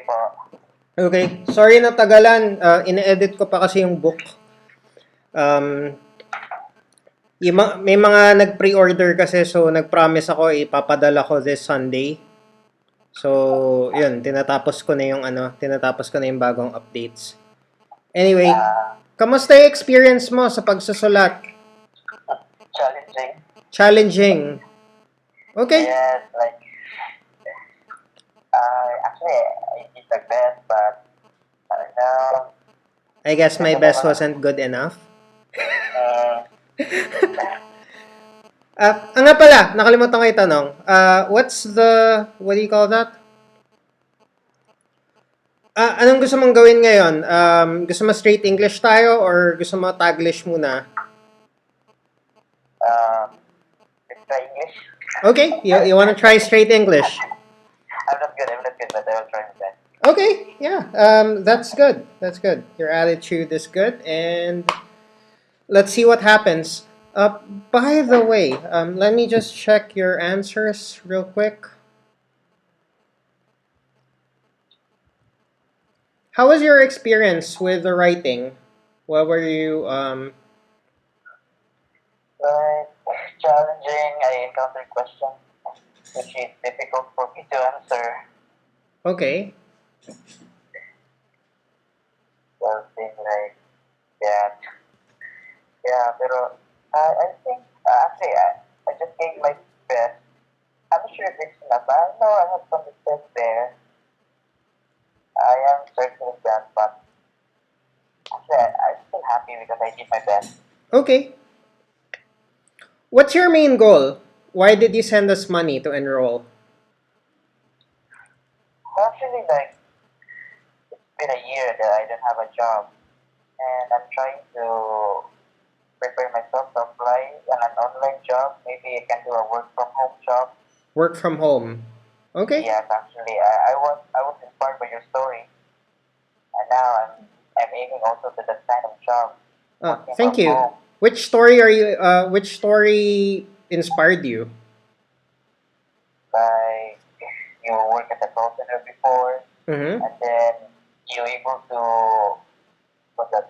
po. Okay. Sorry na tagalan. Ine-edit ko pa kasi yung book. May mga nag-pre-order kasi, so nag-promise ako ipapadala ko this Sunday. So, yun, tinatapos ko na yung bagong updates. Anyway, kamusta yung experience mo sa pagsusulat? Challenging. Challenging. Okay. Yes, like, actually, I did my best, but now, I guess my best wasn't good enough. Nga pala, nakalimutan ko itanong. What do you call that? Anong gusto mong gawin ngayon? Gusto mo straight English tayo or gusto mo Taglish muna? let's try English. Okay, you want to try straight English? I'm not good, but I will try my best. Okay, yeah, that's good. That's good. Your attitude is good, and let's see what happens. By the way, let me just check your answers real quick. How was your experience with the writing? What were you, Like, challenging, I encountered questions which is difficult for me to answer. Okay. Something like that. Yeah, pero I think, actually, I just gave my best. I'm not sure if it's enough. I know I have some mistakes there. I am certain of that, but actually, I'm still happy because I did my best. Okay. What's your main goal? Why did you send us money to enroll? Actually, like, it's been a year that I don't have a job, and I'm trying to prepare myself to apply on an online job. Maybe I can do a work from home job. Work from home. Okay. Yes, actually, I was inspired by your story, and now I'm aiming also to that kind of job. Thank from you. home. Which story inspired you? Like, you work at a call center before, Mm-hmm. and then you're able to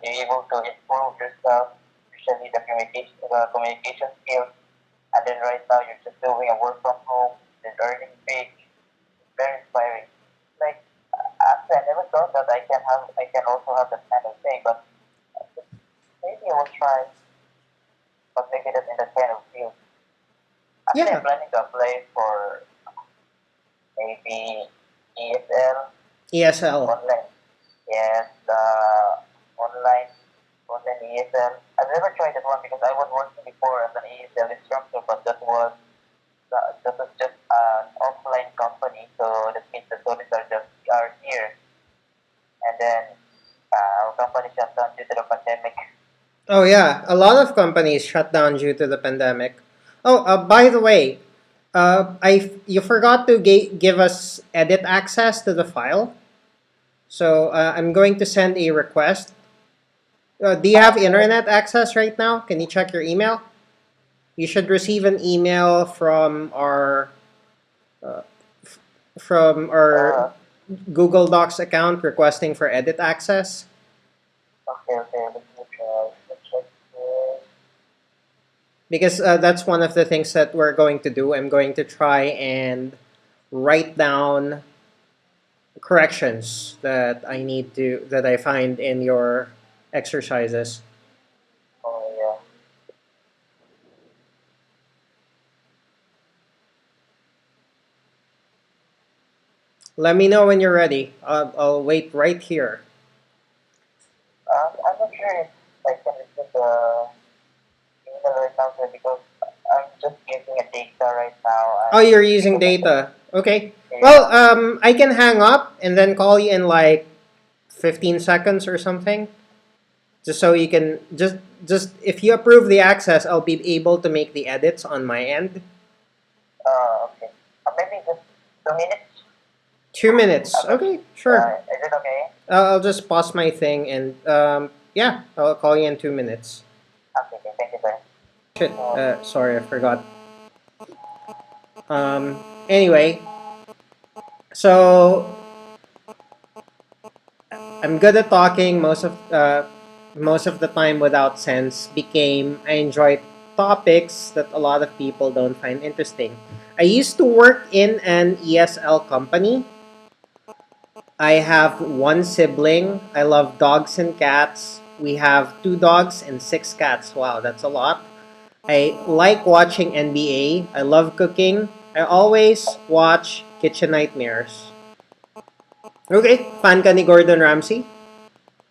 you're able to improve yourself, especially the communication skills. And then right now you're just doing a work from home, then earning big. Very inspiring. Like, actually, I never thought that I can also have that kind of thing, but maybe I will try, but make it in that kind of field. Actually, Yeah. I'm planning to apply for maybe ESL ESL. online. Yes, the online ESL. I've never tried that one because I was working before as an ESL instructor, but that was just an offline company, so that means the students are here, and then our company shut down due to the pandemic. Oh yeah, a lot of companies shut down due to the pandemic. Oh, by the way, you forgot to give us edit access to the file. So I'm going to send a request. Do you have internet access right now? Can you check your email? You should receive an email from our uh, Google Docs account requesting for edit access. Okay, let me try. Let's check here. Because that's one of the things that we're going to do. I'm going to try and write down corrections that I find in your exercises. Oh yeah. Let me know when you're ready. I'll wait right here. I'm not sure if I can receive the email right now sir, because I'm just using a data right now. Oh, you're using data. Okay. Yeah. Well, I can hang up and then call you in like 15 seconds or something. Just so you can just if you approve the access, I'll be able to make the edits on my end. Okay. Maybe just 2 minutes. 2 minutes. Okay, sure. Is it okay? I'll just pause my thing and yeah, I'll call you in 2 minutes. Okay, thank you, sir. Shit. Sorry, I forgot. Anyway, so I'm good at talking most of the time without sense became I enjoy topics that a lot of people don't find interesting. I used to work in an ESL company. I have one sibling. I love dogs and cats. We have two dogs and six cats. Wow, that's a lot. I like watching NBA. I love cooking. I always watch Kitchen Nightmares. Okay, fan ka ni Gordon Ramsay?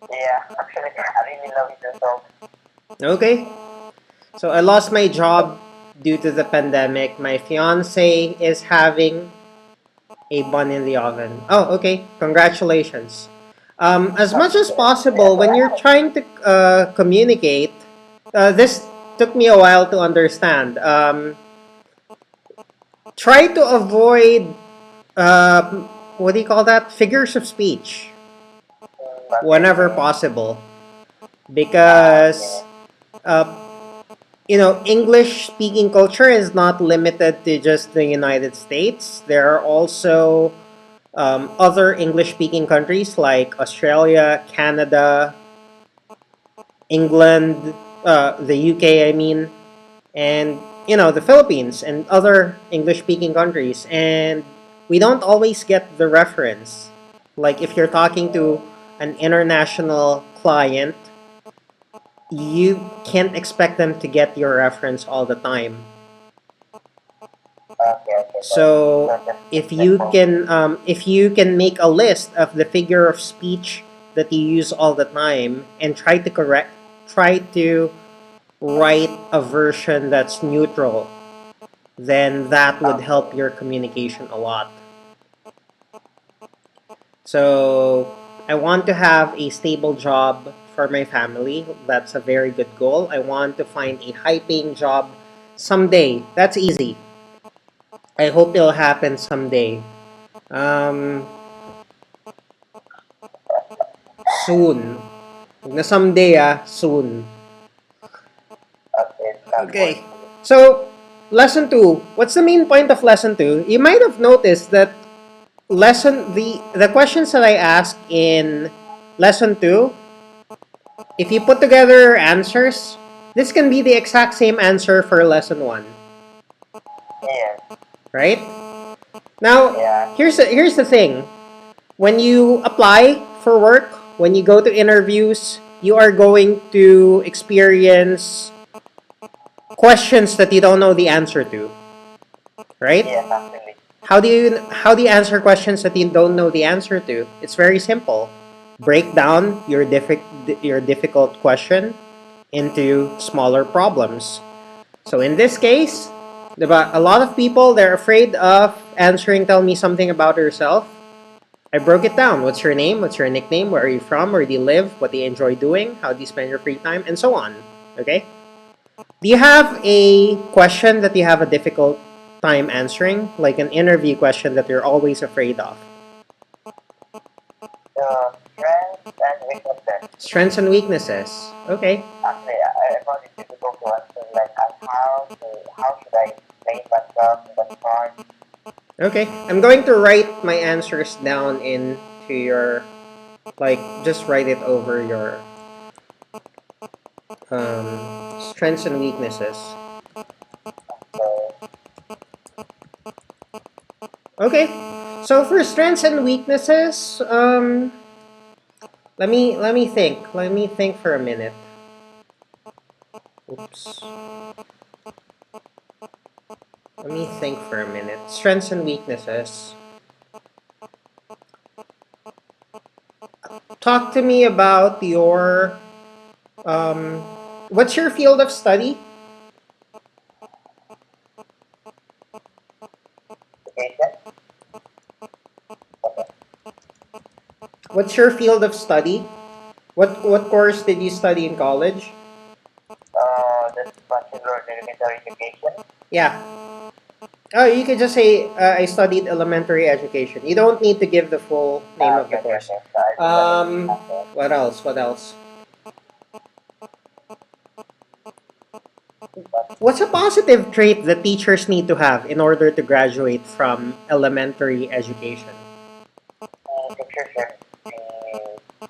Yeah, actually, I really love it yourself. Okay. So I lost my job due to the pandemic. My fiance is having a bun in the oven. Oh, okay. Congratulations. As much as possible, when you're trying to communicate, this took me a while to understand. Try to avoid, what do you call that? Figures of speech Okay. whenever possible. Because Okay. uh, English speaking culture is not limited to just the United States. There are also other English speaking countries like Australia, Canada, England, the UK, I mean, and the Philippines and other English speaking countries. And we don't always get the reference. Like if you're talking to an international client, you can't expect them to get your reference all the time. Okay. Okay. So So just simple. if you can make a list of the figure of speech that you use all the time and try to write a version that's neutral, then that would help Okay. your communication a lot. So I want to have a stable job for my family. That's a very good goal. I want to find a high paying job someday. That's easy. I hope it'll happen someday. Um, Soon. Huwag na someday soon. Okay. Not Okay. working. So, lesson 2. What's the main point of lesson 2? You might have noticed that the questions that I asked in lesson 2, if you put together answers, this can be the exact same answer for lesson 1, Yes. right? Now, Yeah. here's the thing. When you apply for work, when you go to interviews, you are going to experience questions that you don't know the answer to, right? Yes. Actually. How do you answer questions that you don't know the answer to? It's very simple. Break down your difficult question into smaller problems. So in this case, diba, a lot of people they're afraid of answering tell me something about yourself. I broke it down. What's your name? What's your nickname? Where are you from? Where do you live? What do you enjoy doing? How do you spend your free time? And so on. Okay? Do you have a question that you have a difficult time answering? Like an interview question that you're always afraid of? Strengths and weaknesses. Strengths and weaknesses. Okay. Actually, I found it difficult to answer. Like, how should I explain myself in that part? Okay. I'm going to write my answers down into your, like, just write it over your strengths and weaknesses. So, Okay. So for strengths and weaknesses, let me think. Let me think for a minute. Oops. Let me think for a minute. Strengths and weaknesses. Talk to me about your um what's your field of study? education. What's your field of study? What course did you study in college? This bachelor in elementary education. Yeah. Oh, you could just say I studied elementary education. You don't need to give the full name of the Okay, okay, course. okay. So I studied. Okay. What else? What else? What's a positive trait that teachers need to have in order to graduate from elementary education? Teacher should be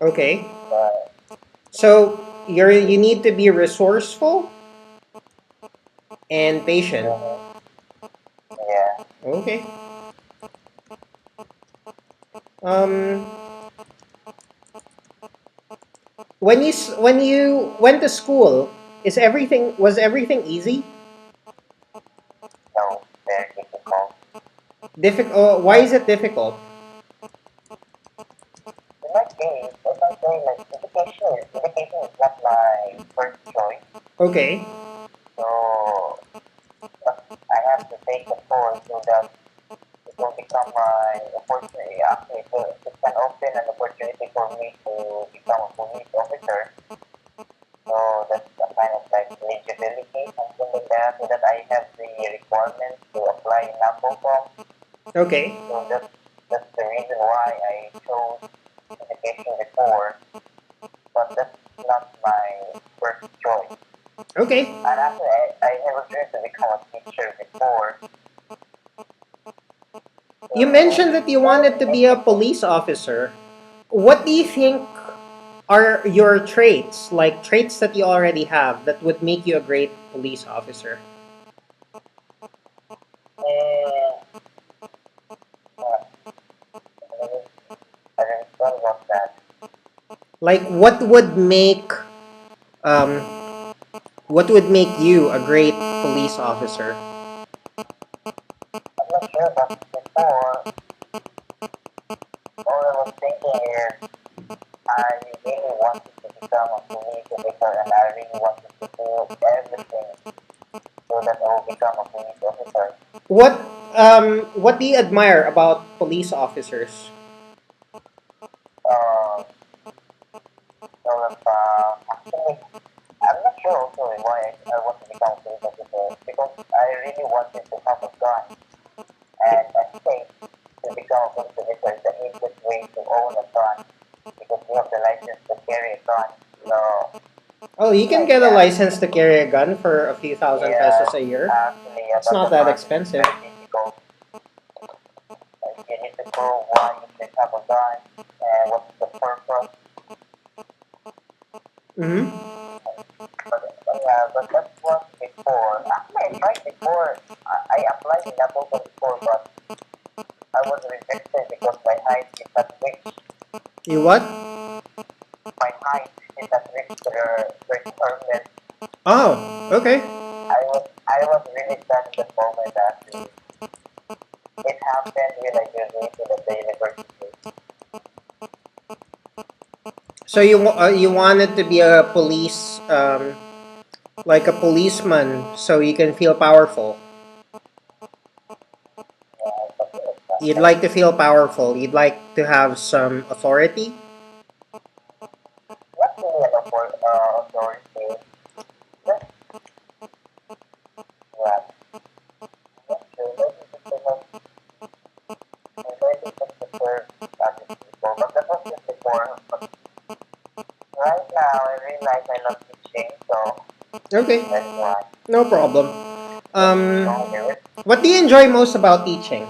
Okay. But So you need to be resourceful and patient. mhm, yeah, Okay. Um, when you went to school, is everything was everything easy? no, very difficult. Difficult. Why is it difficult? In my case, I can say like education is not my first choice. Okay. So I have to take a course so that it will become my opportunity. Actually, it can open an opportunity for me to become a police officer. So that's a kind of like eligibility, something like that, so that I have the requirements to apply in NAPOCOM. Okay. So that's the reason why I chose education before, but that's not my first choice. Okay. And actually, I never dreamed to become a teacher before. You So, mentioned that you well, wanted to be a police officer. What do you think are your traits, like traits that you already have, that would make you a great police officer? eh, uh, I didn't I didn't thought about that. Like, um, what would make you a great police officer? I'm not sure, but before, all I was thinking is I really wanted to become a police officer and I really wanted to do everything so that I will become a police officer. What what do you admire about police officers? Um, actually, I'm not sure also why I want to become a police officer because I really wanted to have a gun. And I think to become a police officer is the easiest way to own a gun because you have the license to carry a gun. So, Oh, you can like get a that. license to carry a gun for a few thousand Yeah, pesos a year. actually, yeah, It's but not the that process is expensive. very difficult. Like you need to prove why you should have a gun and what's the purpose. Mm-hmm. But that was before. Actually, I tried before. I applied in Napoleon before, but I was rejected because my height is not reach. You what? My height is not reach to the requirement. Oh, okay. I was really sad in that moment. Actually, it happened when I graduated at the university. So you wanted to be a police, like a policeman, so you can feel powerful. Something like that. You'd like to feel powerful. You'd like to have some authority. Not really an authority. Just yeah. Not sure. Maybe just to serve other people. But that was just before. But right now, I realize I love teaching, so Okay, that's why. no problem. Let's Um, go with it. what do you enjoy most about teaching?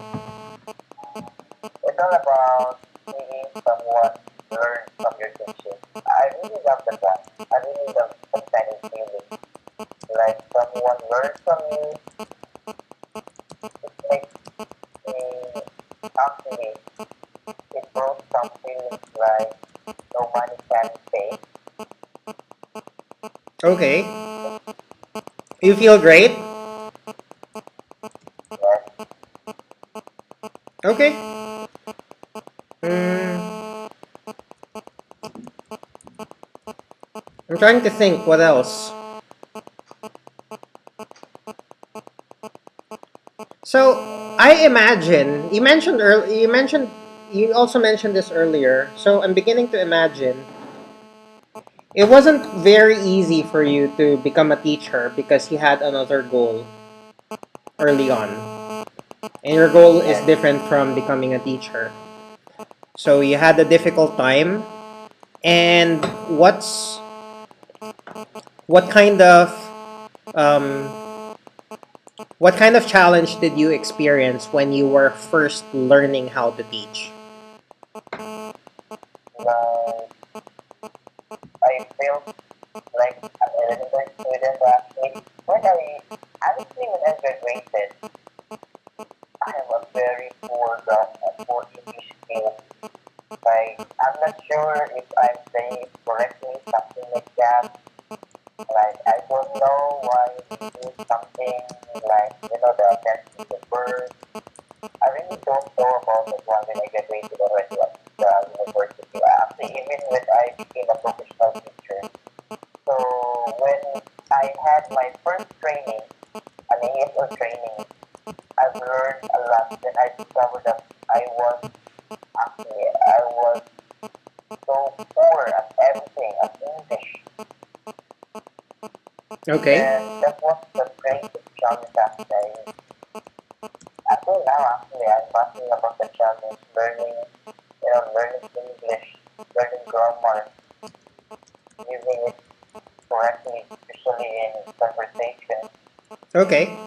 It's all about seeing someone learn from your teaching. I really love the class. I really love that kind of feeling. Like someone learns from you, it makes me actually it brought some feelings like no money can pay. Okay, you feel great. Yes, Okay. Mm, I'm trying to think what else. So I imagine you mentioned earlier. You also mentioned this earlier. So I'm beginning to imagine it wasn't very easy for you to become a teacher because you had another goal early on, and your goal is yes. different from becoming a teacher. So you had a difficult time. And what kind of um, what kind of challenge did you experience when you were first learning how to teach? Like feel like an elementary student actually. When I graduated, I am a very poor English skills. Like, I'm not sure if I'm saying it correctly, something like that. Like, I don't know why we do something like, the tenses of words. I really don't know about that one when I graduated already at the university. Actually, even when I became a professional teacher. So, when I had my first training, an ESL training, I've learned a lot. Then I discovered that I was so poor at everything, at English. Okay. Then that was the greatest challenge actually. Until now, actually, I'm talking about the challenge learning English, learning grammar, using it correctly, especially in conversation. Okay.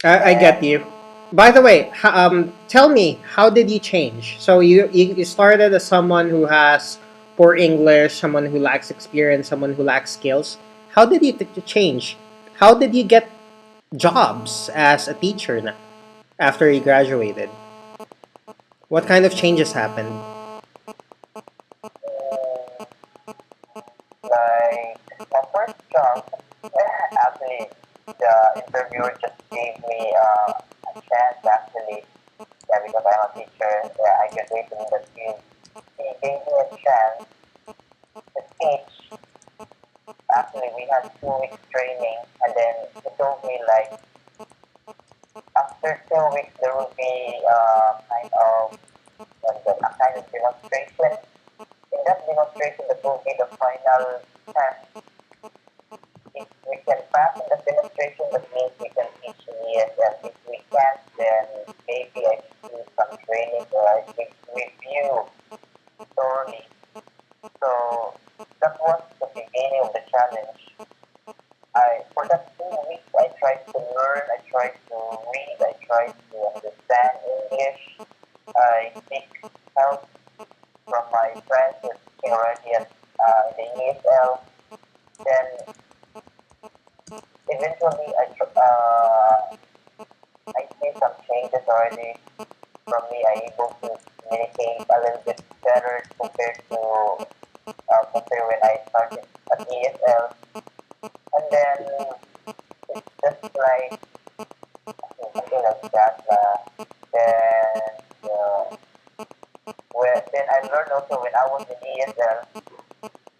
I get And you. By the way, tell me, how did you change? So you started as someone who has poor English, someone who lacks experience, someone who lacks skills. How did you change? How did you get jobs as a teacher now after you graduated? What kind of changes happened? mm, like my first job, actually, the interviewer just gave me a chance actually. Yeah, because I'm a teacher. Yeah, I graduated in the field. He gave me a chance to teach. Actually, we had 2 weeks training, and then he told me like after 2 weeks there will be a kind of demonstration. In that demonstration, that will be the final test. If we can pass in the demonstration, that means we can teach in ESL. If we can't, then maybe I should do some training or I should review thoroughly. So that was the beginning of the challenge. For that 2 weeks, I tried to learn, I tried to read, I tried to understand English. I seek help from my friends who are teaching already in the ESL. Then eventually, I see some changes already from me. I able to communicate a little bit better compared when I started at ESL. And then it's just like something like that. Then I learned also when I was in ESL,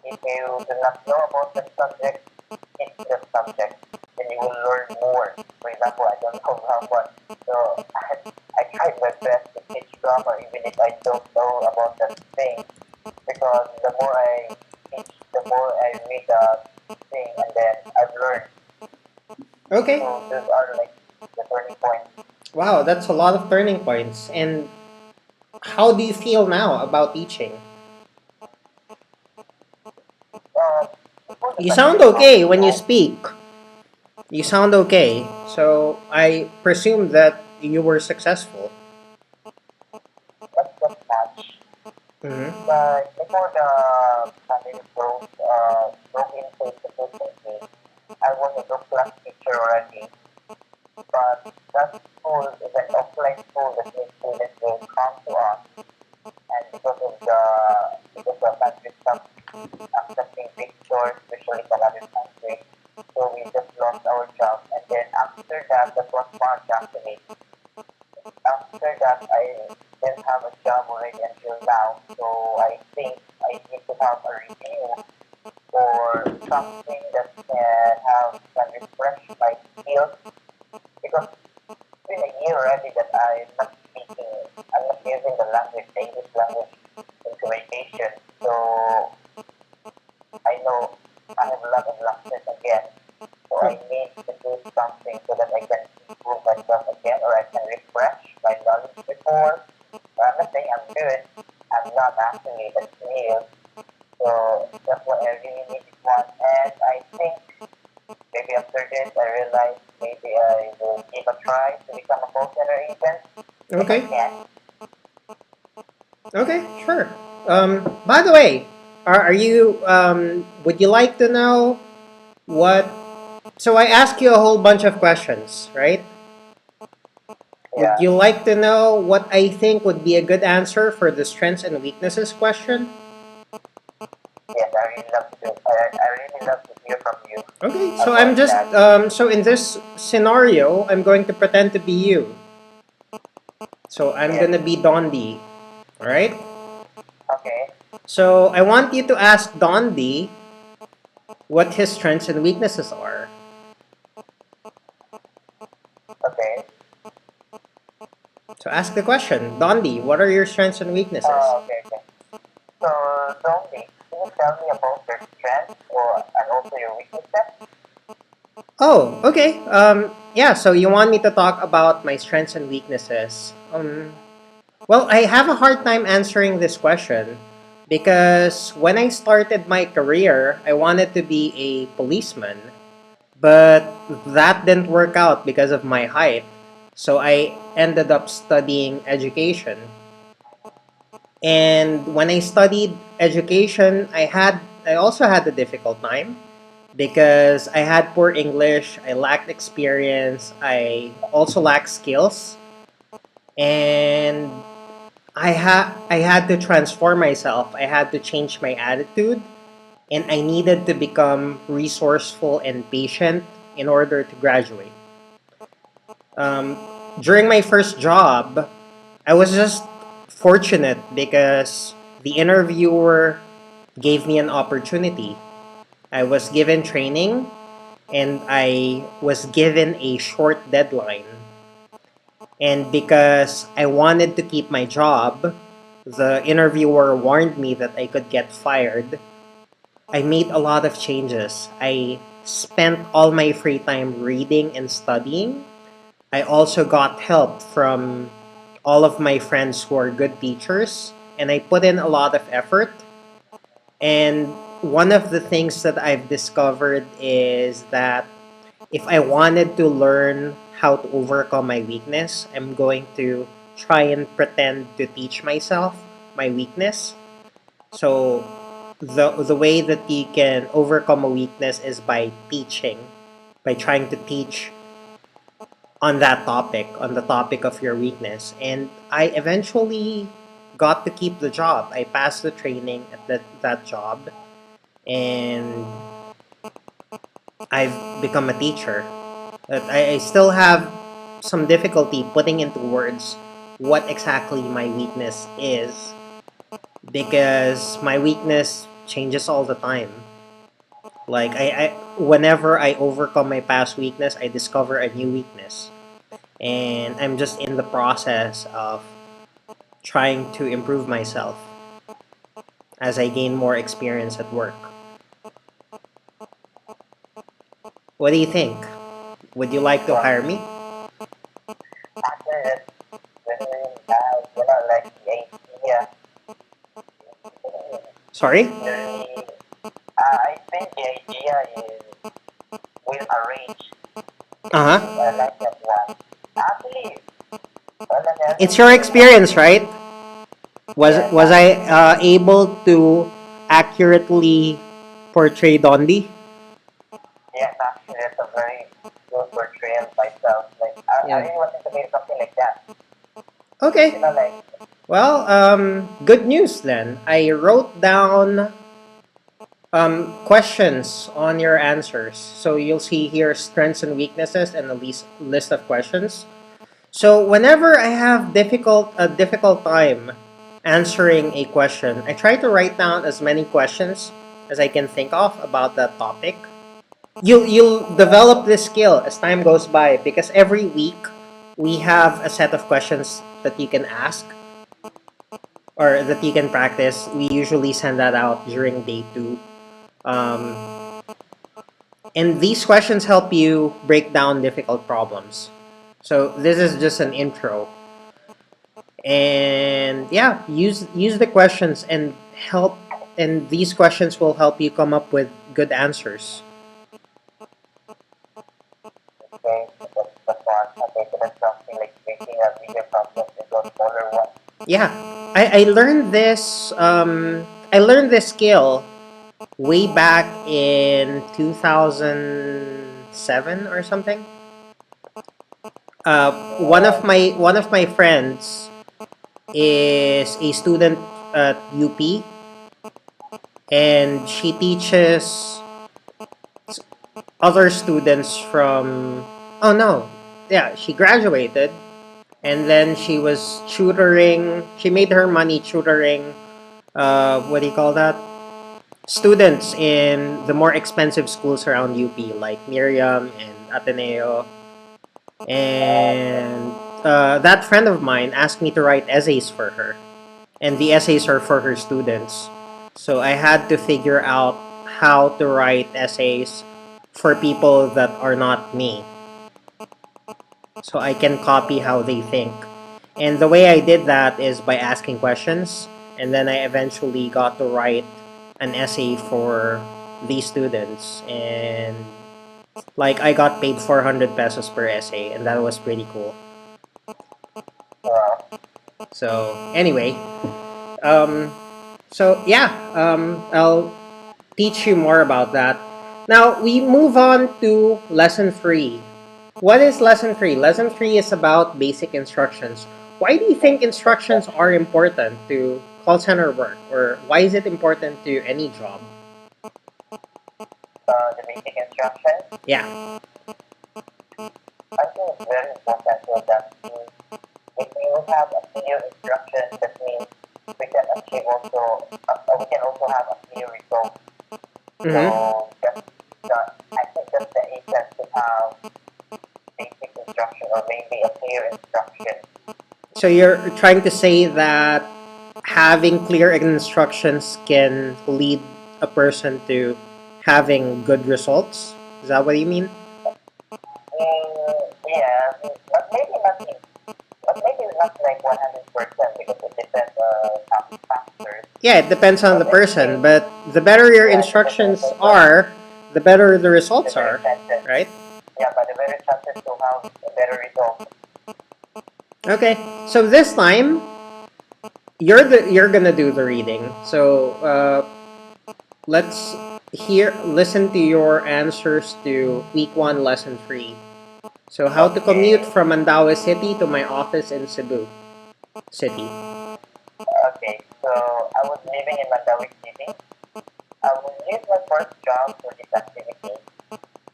if you do not know about the subject, teach the subject, then you will learn more. For example, I don't know grammar, so I tried my best to teach grammar even if I don't know about that thing, because the more I teach, the more I read the thing, and then I've learned. Okay. So those are like the turning points. Wow, that's a lot of turning points. And how do you feel now about teaching? Before the You sound pandemic, okay when you I speak. You sound okay. So I presume that you were successful. not that much. Mm-hmm. But before the pandemic broke into sufficiency, I was a group class teacher already. But that school is an offline school that means students will come to us, and because the country stopped accepting pictures, especially from other countries, so we just lost our job. And then after that, that was March actually. After that, I didn't have a job already until now. So I think I need to have a review or something that can refresh my skills, because it's been a year already that I'm not using the English language in communication. So I know I have a lot of losses again. So I need to do something so that I can improve myself again, or I can refresh my knowledge before. I'm not saying I'm good. I'm not actually, that's real. So that's what I really needed one. And I think maybe after this I realize maybe I will give a try to become a call center agent if I Okay. can. Okay. Sure. By the way, Are you? Would you like to know what? So I ask you a whole bunch of questions, right? Would Yeah. you like to know what I think would be a good answer for the strengths and weaknesses question? Yes, I really love to. I really love to hear from you Okay, so I'm about just that. so in this scenario, I'm going to pretend to be you. So I'm Yes. gonna be Dondi, all right? Okay. So I want you to ask Dondi what his strengths and weaknesses are. Okay. So ask the question, Dondi, what are your strengths and weaknesses? Okay. Okay. So, Dominic, can you tell me about your strengths or and also your weaknesses? Oh, okay. Yeah. So you want me to talk about my strengths and weaknesses? Well, I have a hard time answering this question because when I started my career, I wanted to be a policeman, but that didn't work out because of my height. So I ended up studying education. And when I studied education, I also had a difficult time because I had poor English, I lacked experience, I also lacked skills, and I had to transform myself. I had to change my attitude, and I needed to become resourceful and patient in order to graduate. Um, During my first job, I was just fortunate because the interviewer gave me an opportunity. I was given training and I was given a short deadline. And because I wanted to keep my job, the interviewer warned me that I could get fired. I made a lot of changes. I spent all my free time reading and studying. I also got help from all of my friends who are good teachers, and I put in a lot of effort. And one of the things that I've discovered is that if I wanted to learn how to overcome my weakness, I'm going to try and pretend to teach myself my weakness. So the way that you can overcome a weakness is by teaching, by trying to teach on that topic, on the topic of your weakness. And I eventually got to keep the job. I passed the training at that job, and I've become a teacher. But I still have some difficulty putting into words what exactly my weakness is because my weakness changes all the time. Like whenever I overcome my past weakness, I discover a new weakness. And I'm just in the process of trying to improve myself as I gain more experience at work. What do you think? Would you like to Well, hire me? actually, that's like the idea. Sorry? Really, I think the idea is will arrange. Uh I huh. like that one. Actually, another It's your thing I experience, think, right? yes, Was I able to accurately portray Dondi? yes, actually, that's a very good portrayal myself. Like, I Yeah. really wanted to be something like that. Okay. Like, Well, good news then. I wrote down questions on your answers. So you'll see here strengths and weaknesses and a list of questions. So whenever I have a difficult time answering a question, I try to write down as many questions as I can think of about that topic. You'll develop this skill as time goes by because every week we have a set of questions that you can ask or that you can practice. We usually send that out during day two. And these questions help you break down difficult problems. So this is just an intro. And yeah, use the questions and help and these questions will help you come up with good answers. okay, that's one. Okay, so that's something like breaking a bigger problem into a smaller one. Yeah. I learned this I learned this skill way back in 2007 or something. One of my friends is a student at UP, and she teaches other students from. Oh no, yeah, she graduated, and then she was tutoring. She made her money tutoring. What do you call that? Students in the more expensive schools around UP, like Miriam and Ateneo. And that friend of mine asked me to write essays for her, and the essays are for her students. So I had to figure out how to write essays for people that are not me, so I can copy how they think. And the way I did that is by asking questions, and then I eventually got to write an essay for these students. And like I got paid 400 pesos per essay, and that was pretty cool. Wow. So anyway, um, so yeah, I'll teach you more about that. Now we move on to lesson three. What is lesson three? Lesson three is about basic instructions. Why do you think instructions are important to call center work, or why is it important to any job? The basic instructions, Yeah. I think it's very important to adapt to. If you have a clear instruction, that means we can achieve also, we can also have a clear result. Mm-hmm. So that's I think that's the essence to have basic instruction or maybe a clear instruction. So you're trying to say that having clear instructions can lead a person to having good results? Is that what you mean? Yeah, but maybe not like 100% because it depends on some factors. Yeah, it depends on But the I person, think, but the better your yeah, it depends on the instructions person, are, the better the the results better are, chances. right? Yeah, but the better chances to have a better result. Okay, so this time you're gonna do the reading. So let's listen to your answers to week one, lesson three. So how to commute Okay, from Mandaue City to my office in Cebu City. okay. So I was living in Mandawi City. I will use my first job for this activity.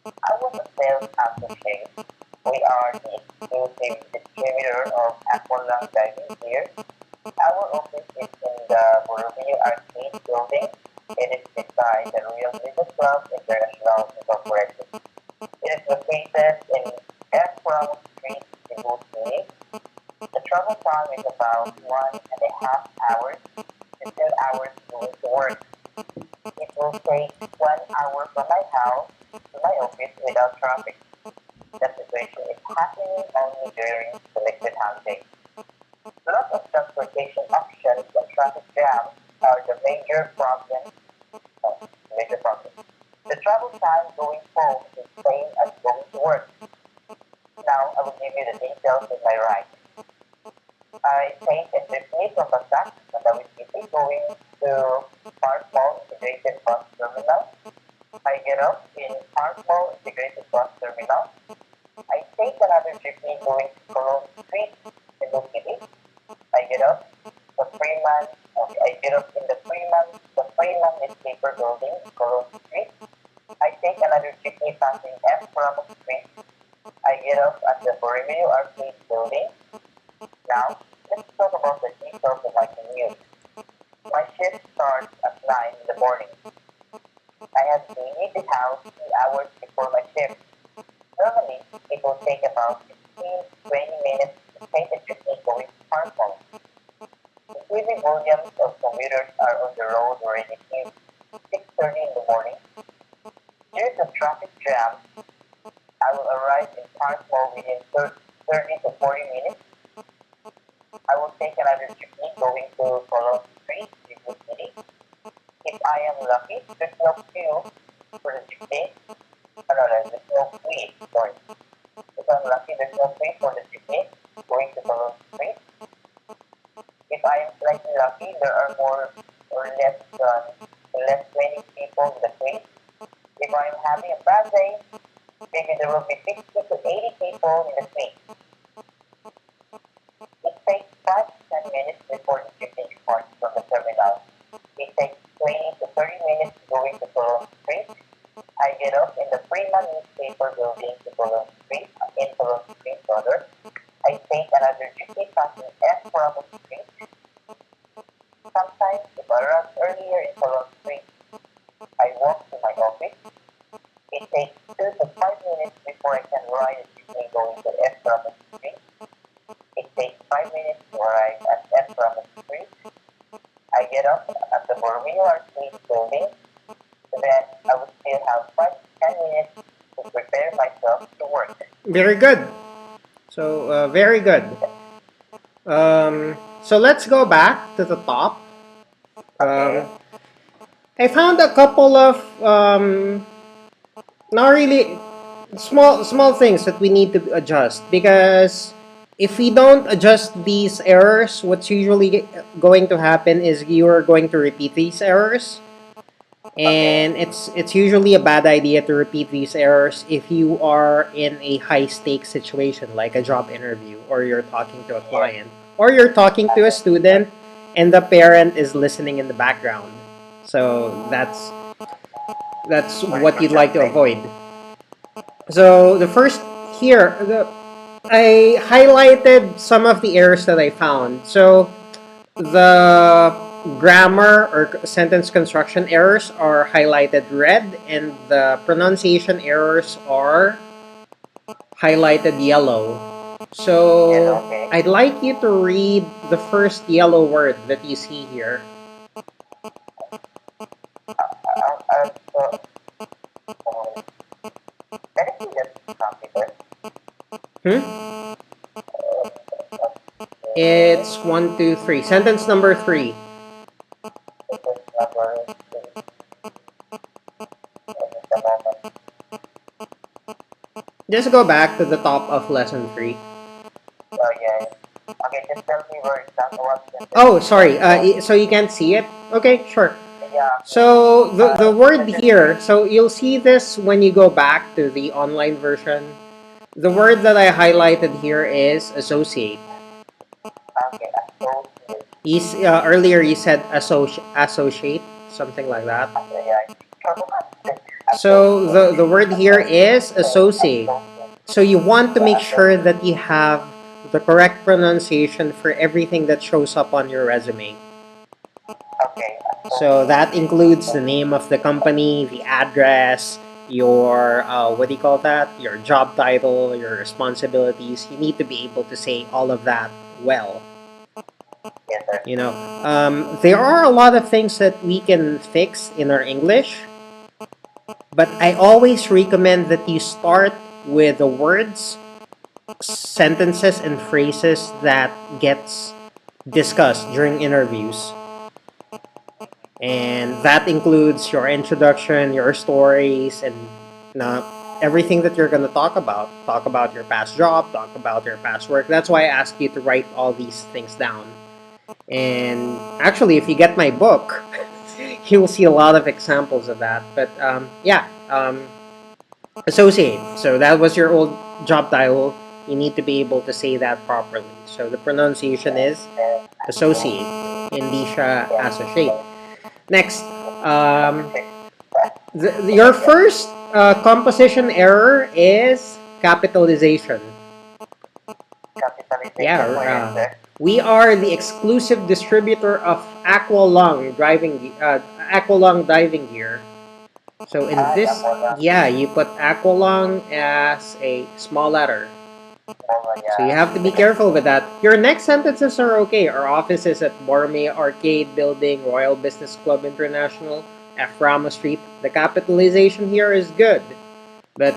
I was a sales associate. We are the exclusive distributor of Aqualung diving gear. Our office is in the Borromeo Arcade building. It is beside the Royal Business Club International Incorporated. It is located in Ephraim Street, Cebu City. The travel time is about 1.5 hours to 2 hours going to work. It will take 1 hour from my house to my office without traffic. The situation is happening only during selected holidays. Lots of transportation options and traffic jams are the major problem. The travel time going home is same as going to work. Now I will give you the details in my right. I take a jeepney from Basak, Mandawi City, going to Park Mall Integrated Bus Terminal. I get off in Park Mall Integrated Bus Terminal. I take another jeepney going to Colon Street, Cebu City. I get off I get off in the Freeman newspaper building, Colon Street. I take another jeepney passing F. Ramos Street. I get off at the Borromeo Arcade building. Now, let's talk about the details of my commute. My shift starts at 9 in the morning. I have to leave the house 2 hours before my shift. Normally, it will take about 15 to 20 minutes to take a jeepney going to Park Mall. The heavy volumes of commuters are on the road already since 6:30 in the morning. Due to traffic jam, I will arrive in Park Mall within 30 to 40 minutes. I will take another jeepney going to Colon Street, Cebu City. If I am lucky, there's no queue for the jeepney. No, there's no queue, sorry. If I'm lucky, there's no queue for the jeepney going to Colon Street. If I am slightly lucky, there are more or less 20 people in the street. If I'm having a bad day, maybe there will be 60 to 80 people in the street. It takes 5 to 10 minutes before the shipping departs from the terminal. It takes 20 to 30 minutes going to Cologne Street. I get up in the Freeman newspaper building to Cologne Street, in Cologne Street, rather. I take another 50 passing F Ramos Street. Sometimes, if I arrive earlier in Cologne Street, I walk to my office. It takes 2 to 5 minutes before I can ride a jeepney going to F Ramos Street. It takes 5 minutes to arrive at F Ramos Street. I get up at the Borromeo Arcade building. Then I would still have 5 to 10 minutes to prepare myself to work. Very good. So, very good. So let's go back to the top. Okay. I found a couple of not really small things that we need to adjust, because if we don't adjust these errors, what's usually going to happen is you are going to repeat these errors, Okay. and it's usually a bad idea to repeat these errors if you are in a high stakes situation like a job interview, or you're talking to a Yes. client, or you're talking to a student and the parent is listening in the background. So that's Sorry what for you'd like to jumping. avoid. So the first here, I highlighted some of the errors that I found. So the grammar or sentence construction errors are highlighted red, and the pronunciation errors are highlighted yellow. So Yellow, okay. I'd like you to read the first yellow word that you see here. So, um, can I see that computer? Hmm? It's one, two, three. Sentence number three. This is number 3. Just a moment. Just go back to the top of lesson three. Oh, yeah. Okay, just tell me where exactly what sentence Oh, what sorry. is that? So you can't see it? Okay, sure. Yeah, okay. So the word Sentence here, 3. so you'll see this when you go back to the online version. The word that I highlighted here is associate. Okay, associate. Earlier you said associate, something like that. Yeah. So the Associate. word here is associate. Associate. So you want to Yeah, make sure associate. that you have the correct pronunciation for everything that shows up on your resume. Okay, So that associate. includes the name of the company, the address, your what do you call that? Your job title, your responsibilities. You need to be able to say all of that well. Yes, sir. You know, there are a lot of things that we can fix in our English, but I always recommend that you start with the words, sentences, and phrases that gets discussed during interviews. And that includes your introduction, your stories, and uh, everything that you're going to talk about. Talk about your past job, talk about your past work. That's why I asked you to write all these things down. And actually, if you get my book, you will see a lot of examples of that. But yeah, associate. So that was your old job title. You need to be able to say that properly. So the pronunciation is Then associate, hindi siya yeah, associate. Next, associate. your first composition error is capitalization. Capitalization Yeah, for answer. we are the exclusive distributor of Aqualung diving gear. So in Ah, yeah, this, Mola. yeah, you put Aqualung as a small letter. Mola, So you yeah. have to be careful with that. Your next sentences are okay. Our office is at Borromeo Arcade Building, Royal Business Club International, F. Ramos Street. The capitalization here is good, but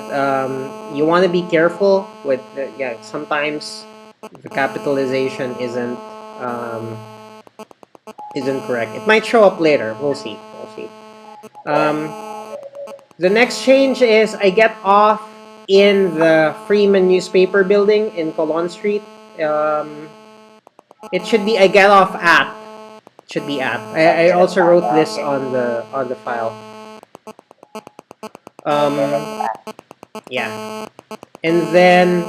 you want to be careful with yeah. Sometimes the capitalization um, isn't correct. It might show up later. We'll see. We'll see. Um, the next change is I get off in the Freeman newspaper building in Colon Street. Um, it should be I get off at. Should be at. I Okay, that's also fine. wrote this Okay, on the file. okay, that's Um, fine. yeah. And then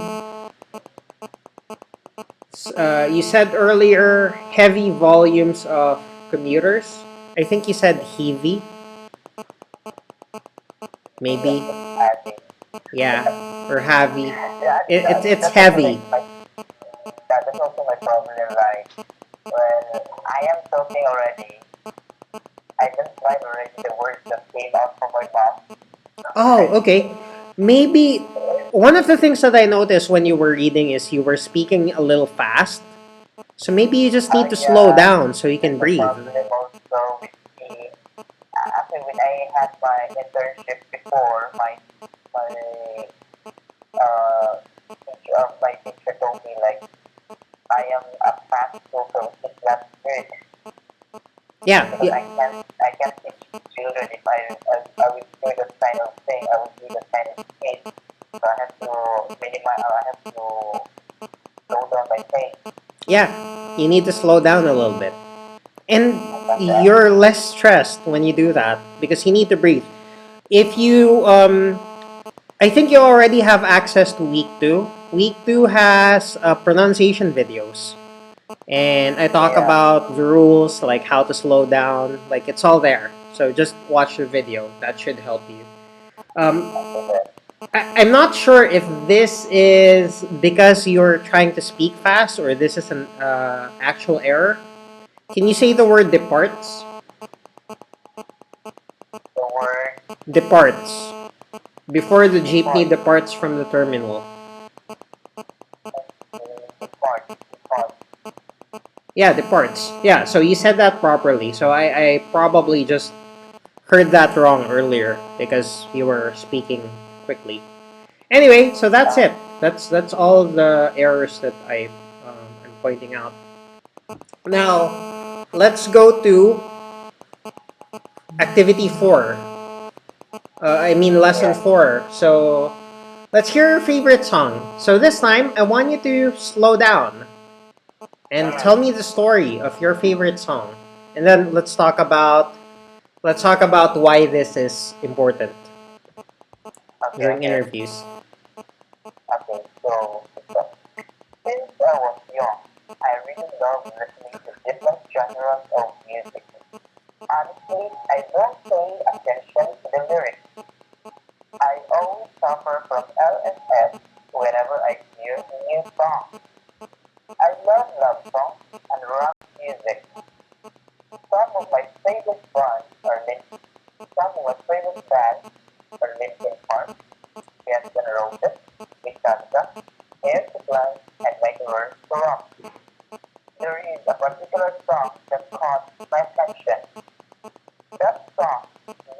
you said earlier heavy volumes of commuters. I think you said heavy, Yes, maybe. that's heavy. Yeah, or heavy. Yeah, It's that's also like heavy. my that's also my problem. Like when I am talking already, I just write already the words that came out from my mouth. Oh, okay. Maybe one of the things that I noticed when you were reading is you were speaking a little fast. So maybe you just need to slow Yeah, down so you can that's a breathe. problem also with the actually when I had my internship before, my my teacher told me like I am a fast talker, which is not good Yeah, because yeah, I can't teach children if I will do that kind of thing. I will do that kind of speed. So I have to minimize. I have to slow down my pace. yeah. You need to slow down a little bit. And Like that. you're less stressed when you do that because you need to breathe. If you I think you already have access to week 2. Week 2 has pronunciation videos. And I talk Yeah. about the rules, like how to slow down. Like it's all there. So just watch the video. That should help you. Um, Okay. Then. I'm not sure if this is because you're trying to speak fast or this is an actual error. Can you say the word departs? The word Departs. Before the jeepney depart. departs from the terminal. Depart. Yeah, departs. Yeah, so you said that properly. So I probably just heard that wrong earlier because you were speaking quickly. Anyway, so that's Uh, it. That's all the errors that I'm pointing out. Now, let's go to activity 4. I mean lesson yeah. 4. So let's hear your favorite song. So this time, I want you to slow down and tell me the story of your favorite song. And then let's talk about why this is important Okay. during Okay. interviews. Okay. So since I was young, I really love listening to different genres of music. Honestly, I don't pay attention to the lyrics. I always suffer from LSS whenever I hear a new song. I love songs and rock music. Some of my favorite bands are some of my favorite bands are Linkin Park, Guns N' Roses, Metallica, Air Supply, and Michael Rock. There is a particular song that caught my attention. That song,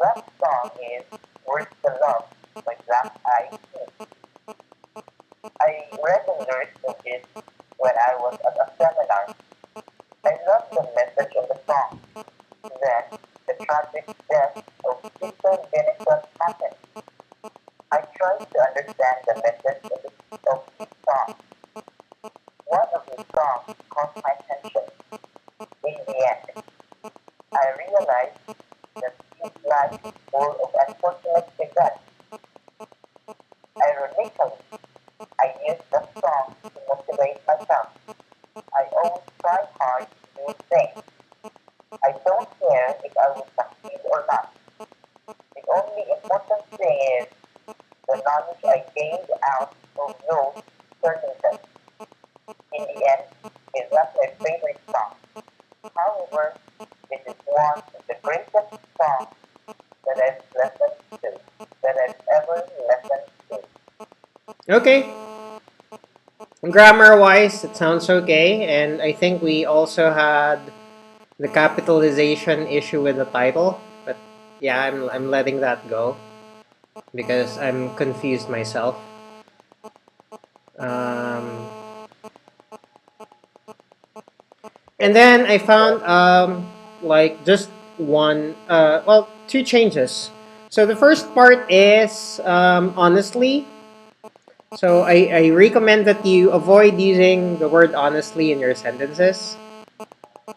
that song is "Where's the Love" by Black Eyed Peas. I read the lyrics of it when I was at a seminar. I loved the message of the song. Then, the tragic death of Sister Benison happened. I tried to understand the message of his song. One of his songs caught my attention. In the end, I realized that his life is full of unfortunate events. Ironically, I used the song to motivate myself. I always try hard to do things. I don't care if I will succeed or not. The only important thing is the knowledge I gained out of those circumstances. In the end, is not my favorite song. However, it is one of the greatest songs that I've listened to, that I've ever listened to. Okay, grammar wise, it sounds okay, and I think we also had the capitalization issue with the title, but yeah, I'm letting that go because I'm confused myself. Um, and then I found like just two changes. So the first part is honestly. So I recommend that you avoid using the word honestly in your sentences.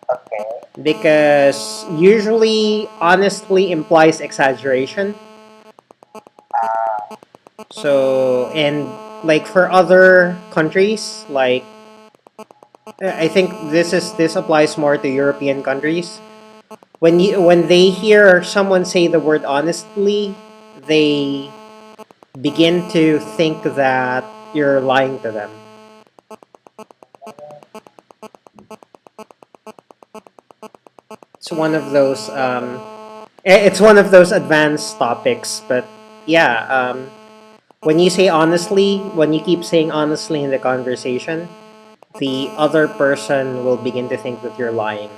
Okay, because usually honestly implies exaggeration. Ah, So, and like for other countries, like I think this applies more to European countries. When they hear someone say the word honestly, they begin to think that you're lying to them. It's one of those it's one of those advanced topics, but yeah, when you say honestly, when you keep saying honestly in the conversation, the other person will begin to think that you're lying.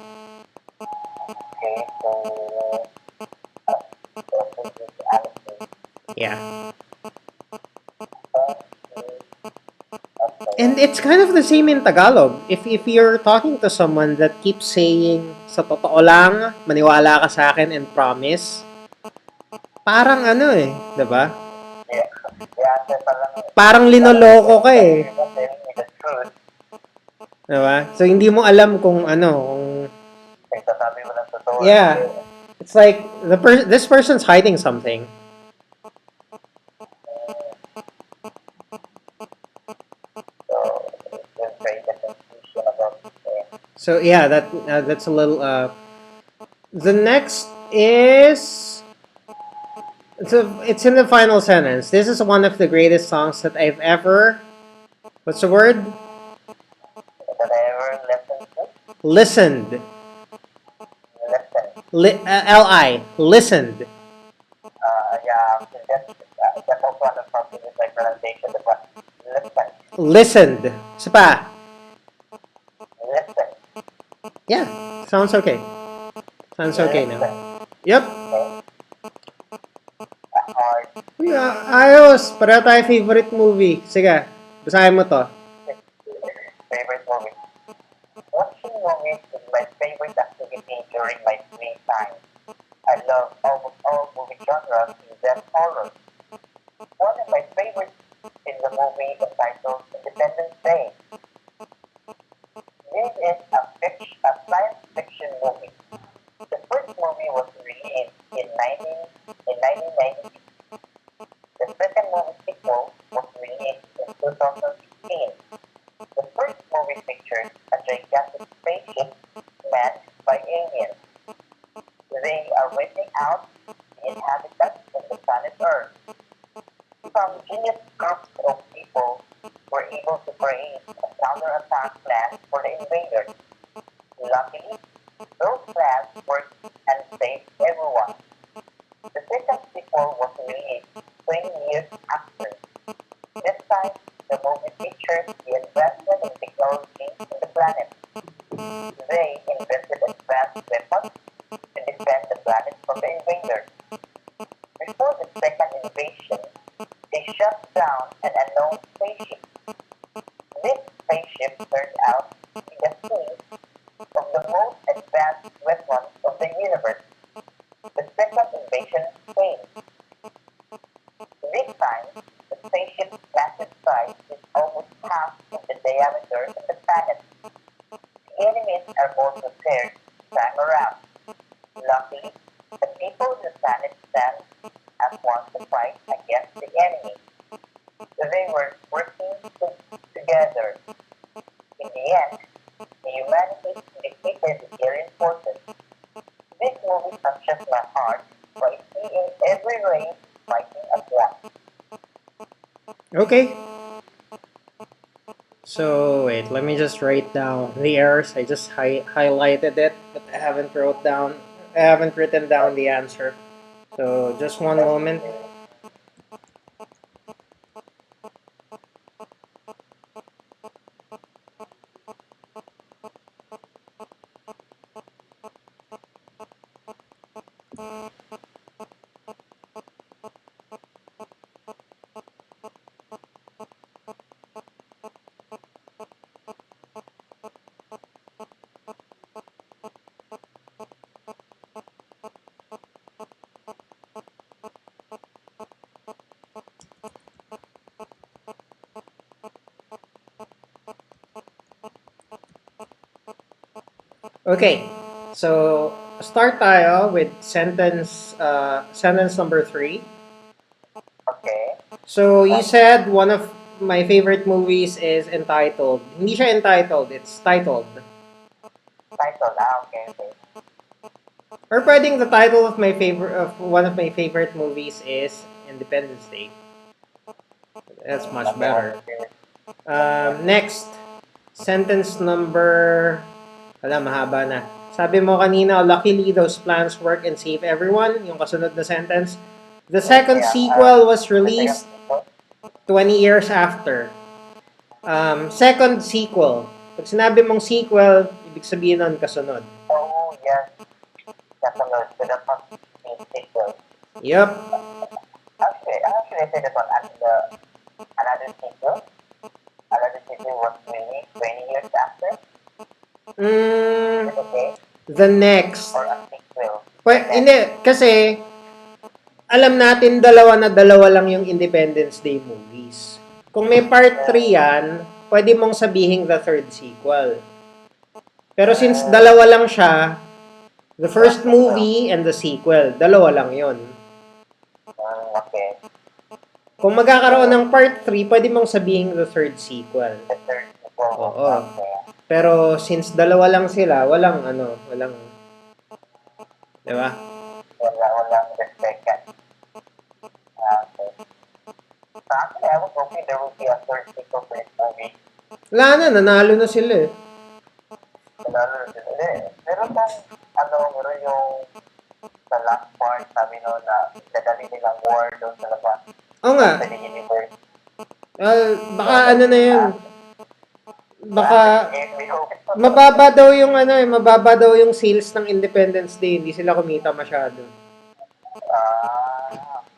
okay, so this is honesty. Yeah. Okay, And it's kind of the same in Tagalog. If you're talking to someone that keeps saying sa totoo lang, maniwala ka sa akin and promise, parang ano eh, 'di ba? yeah, the answer parang, Parang parang linoloko ka parang eh, you're not telling me the truth. 'di ba? So hindi mo alam kung ano, kung Nagsasabi mo ng totoo, yeah. hindi. It's like this person's hiding something. So, it will create a confusion about it. So yeah, that's a little the next is it's in the final sentence. This is one of the greatest songs that I've ever what's the word? That I ever listened to, Listened. listen. Listened. Yeah, that's also one of something with my pronunciation, the one. Listen, Listened. Isa pa. listen, Yeah. Sounds okay. Sounds okay now. listen. Yep. Okay? Hard. Yeah, ayos. Para tayo favorite movie. Sige. Basahin mo to. Favorite movie. Watching movies is my favorite activity during my free time. I love almost all movie genres except horror. One of my favorites is the movie entitled Independence Day. This is a science fiction movie. The first movie was released in 1990. The second movie sequel was released in 2016. The first movie featured a gigantic spaceship manned by aliens. They are wiping out the inhabitants of the planet Earth. Some genius groups of people were able to create a counterattack plan for the invaders. Luckily, those plans worked and saved everyone. The second sequel was released 20 years after. This time, the movie features the advancement in technology on the planet. They invented advanced weapons to defend the planet from the invaders. Before the second invasion, they shut down an unknown spaceship. This spaceship turned out to be the scene of the most advanced weapons of the universe. The second invasion came. This time, the spaceship's massive size is almost half of the diameter of the planet. The enemies are more prepared this time around. Luckily, the people of the planet stand as one to fight against the enemy. They were working together. In the end, the humanity defeated the alien forces. This movie touches my heart by seeing every race fighting as one. Okay. So wait, let me just write down the errors. I just highlighted it, but I haven't written down the answer. So just one moment. Okay. So, start tayo with sentence number 3. Okay. So, you said one of my favorite movies is entitled. Hindi siya entitled, it's titled. Title. Okay, okay. Or pwedeng the title of one of my favorite movies is Independence Day. That's much Okay, better. what's your favorite? Next, sentence number. Wala, mahaba na. Sabi mo kanina, luckily those plans work and save everyone. Yung kasunod na sentence. The second Yeah, sequel was the second released sequel. 20 years after. Second sequel. Pag sinabi mong sequel, ibig sabihin nun kasunod. Oh, yes. Kasunod. So that must be sequel. Yup. Actually, I say that one. And another sequel. Another sequel was released 20 years after. Mm, Is it okay? the next. Or a sequel. Hindi, kasi alam natin dalawa lang yung Independence Day movies. Kung may part 3 yan, pwede mong sabihin the third sequel. Pero since dalawa lang siya, the first movie and the sequel, dalawa lang yon. Okay. Kung magkakaroon ng part 3, pwede mong sabihin the third sequel. The third sequel. Oo. Okay. Pero since dalawa lang sila, walang, di ba? Walang the second. Okay. So actually, I was hoping there would be a third sequel for this movie. Wala na, nanalo na sila eh. Meron bang, meron yung sa last part, sabi no, na dadali nilang war doon sa labas. Oo nga. Sa universe. Baka ano na yun. Baka May hope. mababa daw yung sales ng Independence Day, hindi sila kumita masyado.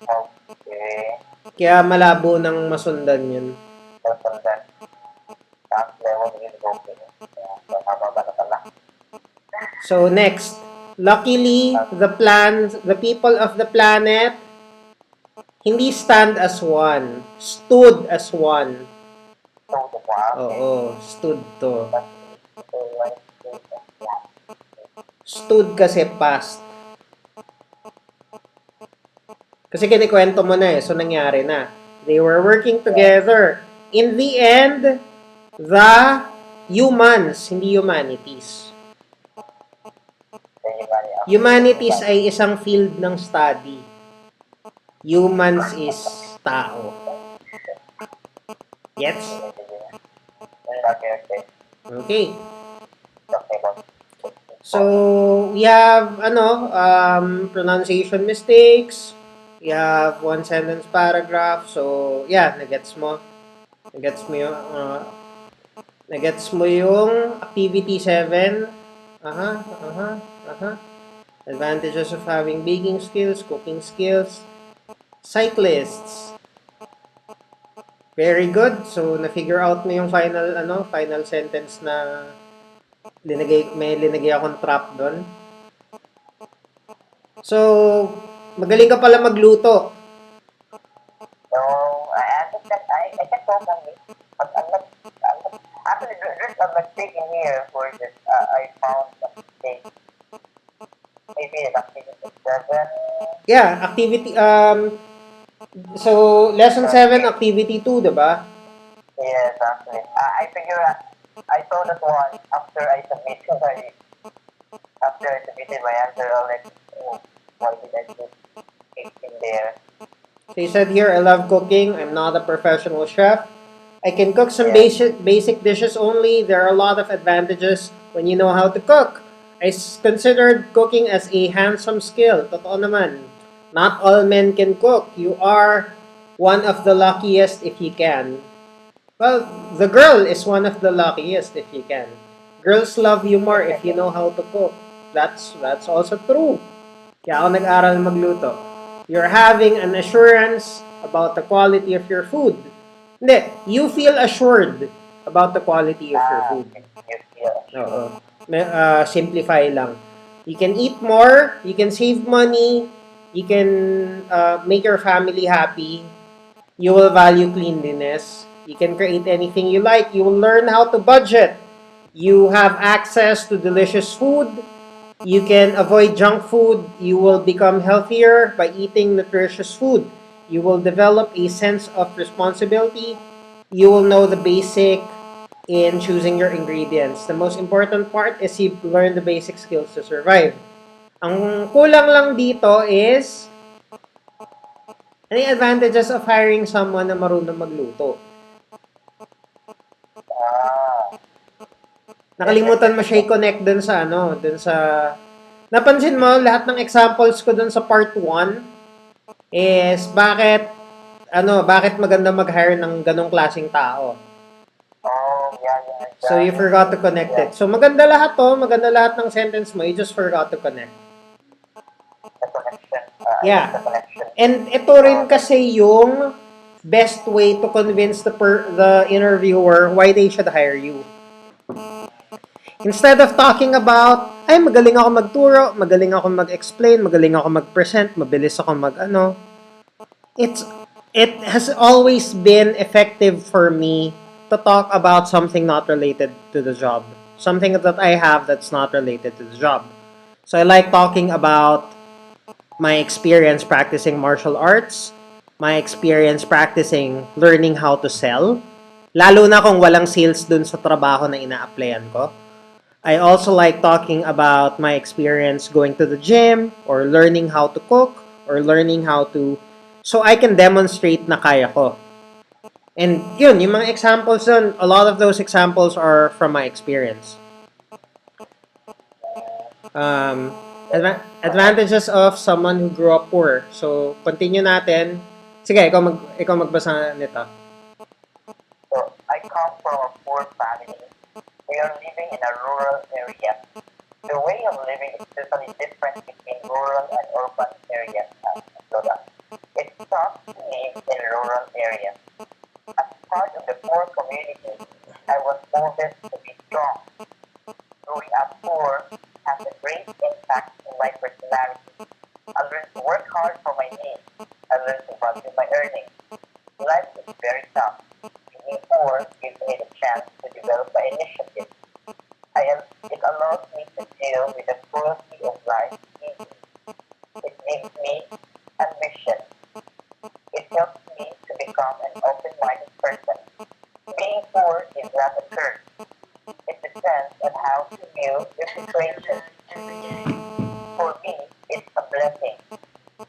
Okay. Kaya malabo nang masundan yun. Masundan. Tapos level really hoping. So, mababa na pala. So next, luckily the people of the planet hindi stand as one, stood as one. So, Oo, stood to. Stood kasi past. Kasi kinikwento mo na eh, so nangyari na. They were working together. In the end, the humans, hindi humanities. Humanities ay isang field ng study. Humans is tao. Yes? Okay. So, we have, pronunciation mistakes. We have one sentence paragraph. So, yeah, nagets mo. Nagets mo yung activity 7. Advantages of having baking skills, cooking skills. Cyclists. Very good. So, na-figure out mo yung final sentence na may linagay akong trap doon. So, magaling ka pala magluto. So, I can talk on this. But actually, there's a mistake in here for this. I found a mistake. Maybe it's activity 7. Yeah, activity, so, lesson 7, activity 2, diba? Yes, actually. I saw that one after I submitted my answer. I was like, oh, why did I put it in there? So, you said here, I love cooking. I'm not a professional chef. I can cook some basic dishes only. There are a lot of advantages when you know how to cook. I considered cooking as a handsome skill. Totoo naman. Not all men can cook. You are one of the luckiest if you can. Well, the girl is one of the luckiest if you can. Girls love you more if you know how to cook. That's also true. Kaya ako nag-aral magluto. You're having an assurance about the quality of your food. Hindi, you feel assured about the quality of your food. Oo. Simplify lang. You can eat more, you can save money, you can make your family happy, you will value cleanliness, you can create anything you like, you will learn how to budget, you have access to delicious food, You can avoid junk food. You will become healthier by eating nutritious food. You will develop a sense of responsibility. You will know the basic in choosing your ingredients. The most important part is you learn the basic skills to survive. Ang kulang lang dito is ano yung advantages of hiring someone na marunong magluto? Ah, Nakalimutan mo siya i-connect dun sa ano, dun sa... Napansin mo, lahat ng examples ko dun sa part 1 is bakit maganda mag-hire ng ganong klaseng tao. oh, yeah. So you forgot to connect it. So maganda lahat to, maganda lahat ng sentence mo, you just forgot to connect. The connection. Yeah. The connection. And ito rin kasi yung best way to convince the interviewer why they should hire you. Instead of talking about, ay, magaling ako magturo, magaling ako mag-explain, magaling ako mag-present, mabilis ako mag-ano. It has always been effective for me to talk about something not related to the job. Something that I have that's not related to the job. So I like talking about my experience practicing martial arts, my experience practicing learning how to sell, lalo na kung walang sales dun sa trabaho na ina-applyan ko. I also like talking about my experience going to the gym or learning how to cook or learning how to... So I can demonstrate na kaya ko. And yun, yung mga examples dun, a lot of those examples are from my experience. Advantages of someone who grew up poor. So, continue natin. Sige, ikaw magbasa nito. So, I come from a poor family. We are living in a rural area. The way of living is totally different between rural and urban areas. It's tough to live in rural areas. As part of the poor community, I was molded to be strong. Growing up poor has a great impact on my personality. I learned to work hard for my needs. I learned to value my earnings. Life is very tough. Being poor gives me the chance to develop my initiative. It allows me to deal with the cruelty of life easily. It gives me ambition. It helps me to become an open-minded person. Being poor is not a curse. It depends on how to view the situation. For me, it's a blessing.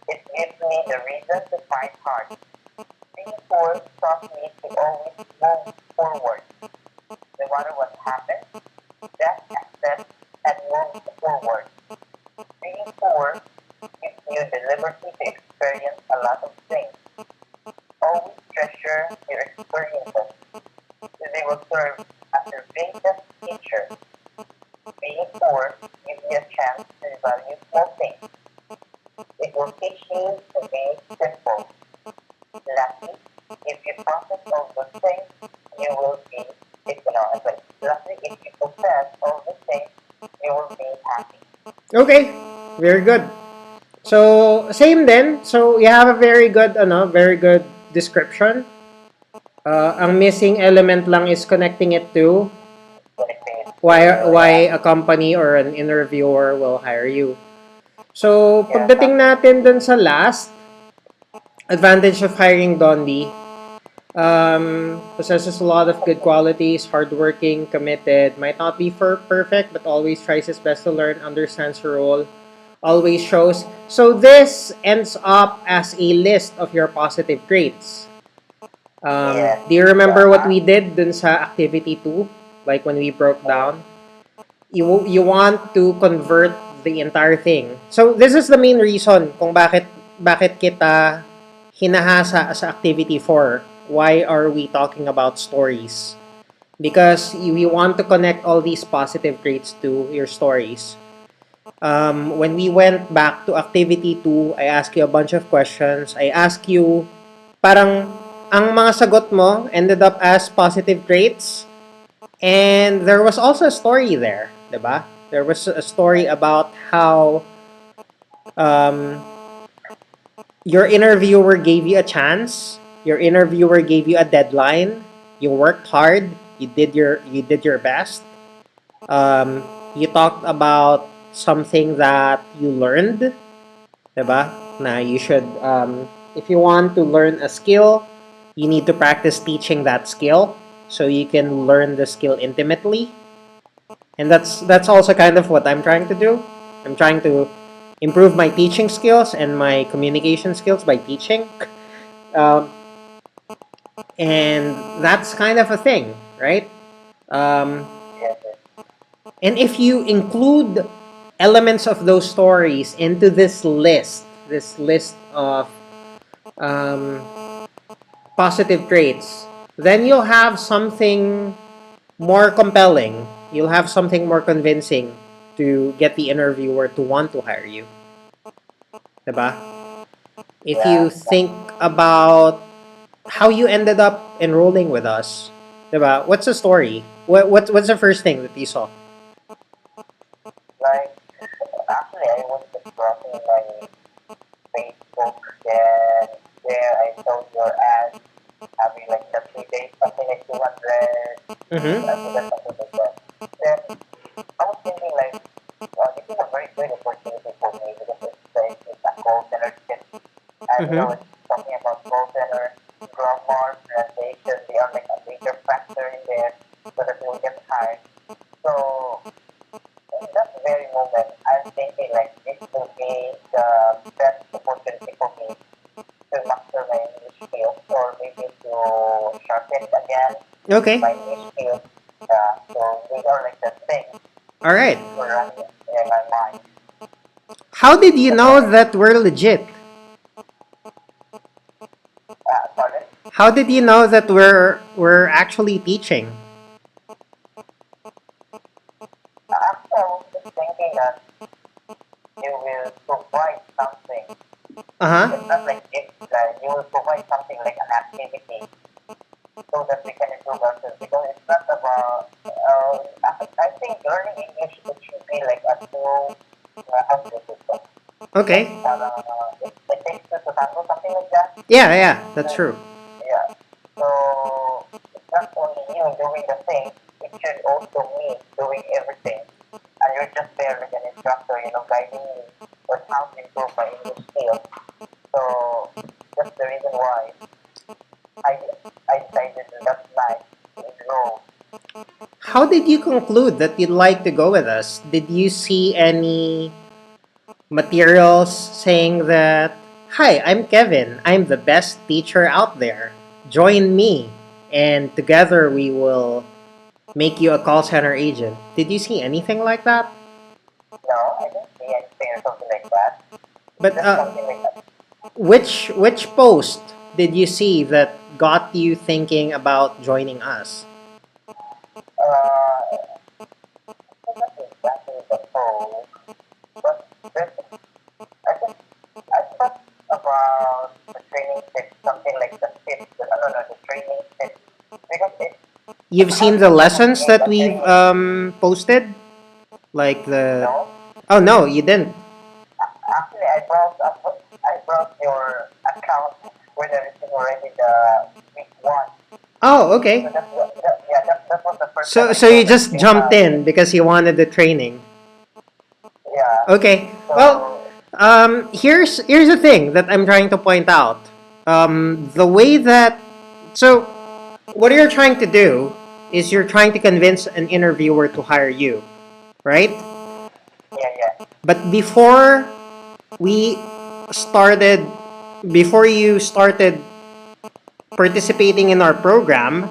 It gives me the reason to fight hard. Being poor taught me to always move forward. No matter what happens, just accept and move forward. Being poor gives you the liberty to experience a lot of things. Always treasure your experiences. They will serve as your greatest teacher. Being poor gives you a chance to value small things. It will teach you to be simple. Lastly, if you process all good things, you will be, lastly, if you possess all good things, you will be happy. Okay, very good. So, same then. So, you have a very good description. Ang missing element lang is connecting it to why a company or an interviewer will hire you. So, pagdating natin dun sa last, advantage of hiring Dondi, possesses a lot of good qualities, hardworking, committed, might not be perfect, but always tries his best to learn, understands the role, always shows. So, this ends up as a list of your positive traits. Do you remember what we did dun sa activity 2? Like when we broke down? You want to convert the entire thing. So this is the main reason kung bakit kita hinahasa sa activity 4. Why are we talking about stories? Because we want to connect all these positive traits to your stories. When we went back to activity 2, I asked you a bunch of questions. I asked you, parang ang mga sagot mo ended up as positive traits. And there was also a story there, diba? There was a story about how your interviewer gave you a chance. Your interviewer gave you a deadline. You worked hard. You did your best. You talked about something that you learned, diba? Na you should, if you want to learn a skill, you need to practice teaching that skill so you can learn the skill intimately. And that's also kind of what I'm trying to do. I'm trying to improve my teaching skills and my communication skills by teaching. Um, and that's kind of a thing, right? Um, Yes, yes. and if you include elements of those stories into this list of um, positive traits, then you'll have something more compelling. You'll have something more convincing to get the interviewer to want to hire you. Diba? If Yeah, you think about how you ended up enrolling with us, diba? What's the story? What's the first thing that you saw? like actually, I was just browsing my Facebook, then there I saw your ad having like the 3 days something like 200. Mm-hmm. I forgot something like that. Then I was thinking like, this is a very good opportunity for me because it's a call center tip. And Mm-hmm. it's talking about call center, grammar, pronunciation, they are like a major factor in there so that you will get hired. So in that very moment, I'm thinking like this will be the best opportunity for me to master my English skills or maybe to sharpen again Okay. my English skills. So these are like the things All right. were running in my mind. How did you That's know why, that we're legit? pardon? How did you know that we're actually teaching? Actually, I was just thinking that you will provide something. Uh huh. It's not like if you will provide something like an activity so that we can improve ourselves. Because it's not about, I think learning English it should be like a two, how to put it, like Okay. it takes two to tango, something like that. Yeah, yeah, that's So, true. yeah. So it's not only you doing the thing, it should also me doing everything. And you're just there like an instructor, guiding me on how to improve my English skills. So that's the reason why I I decided that night to enroll. How did you conclude that you'd like to go with us? Did you see any materials saying that, "Hi, I'm Kevin. I'm the best teacher out there. Join me, and together we will make you a call center agent." Did you see anything like that? No, I didn't see anything or something like that. But Just something like that. which post did you see that got you thinking about joining us? Not exactly the whole, but I think I thought about the training tips, something like the tips, no, no, the training tips, because it You've has seen the to lessons give that a we've training. posted, like the. No, Oh no, you didn't. actually, I browsed your account when I received already the week one. Oh, So okay. yeah, that was the first time So I so saw you that just they jumped have. in because you wanted the training. Yeah. Okay. Well, So here's the thing that I'm trying to point out. The way that so what you're trying to do is you're trying to convince an interviewer to hire you, right? yeah, yeah, But we started, before you started participating in our program,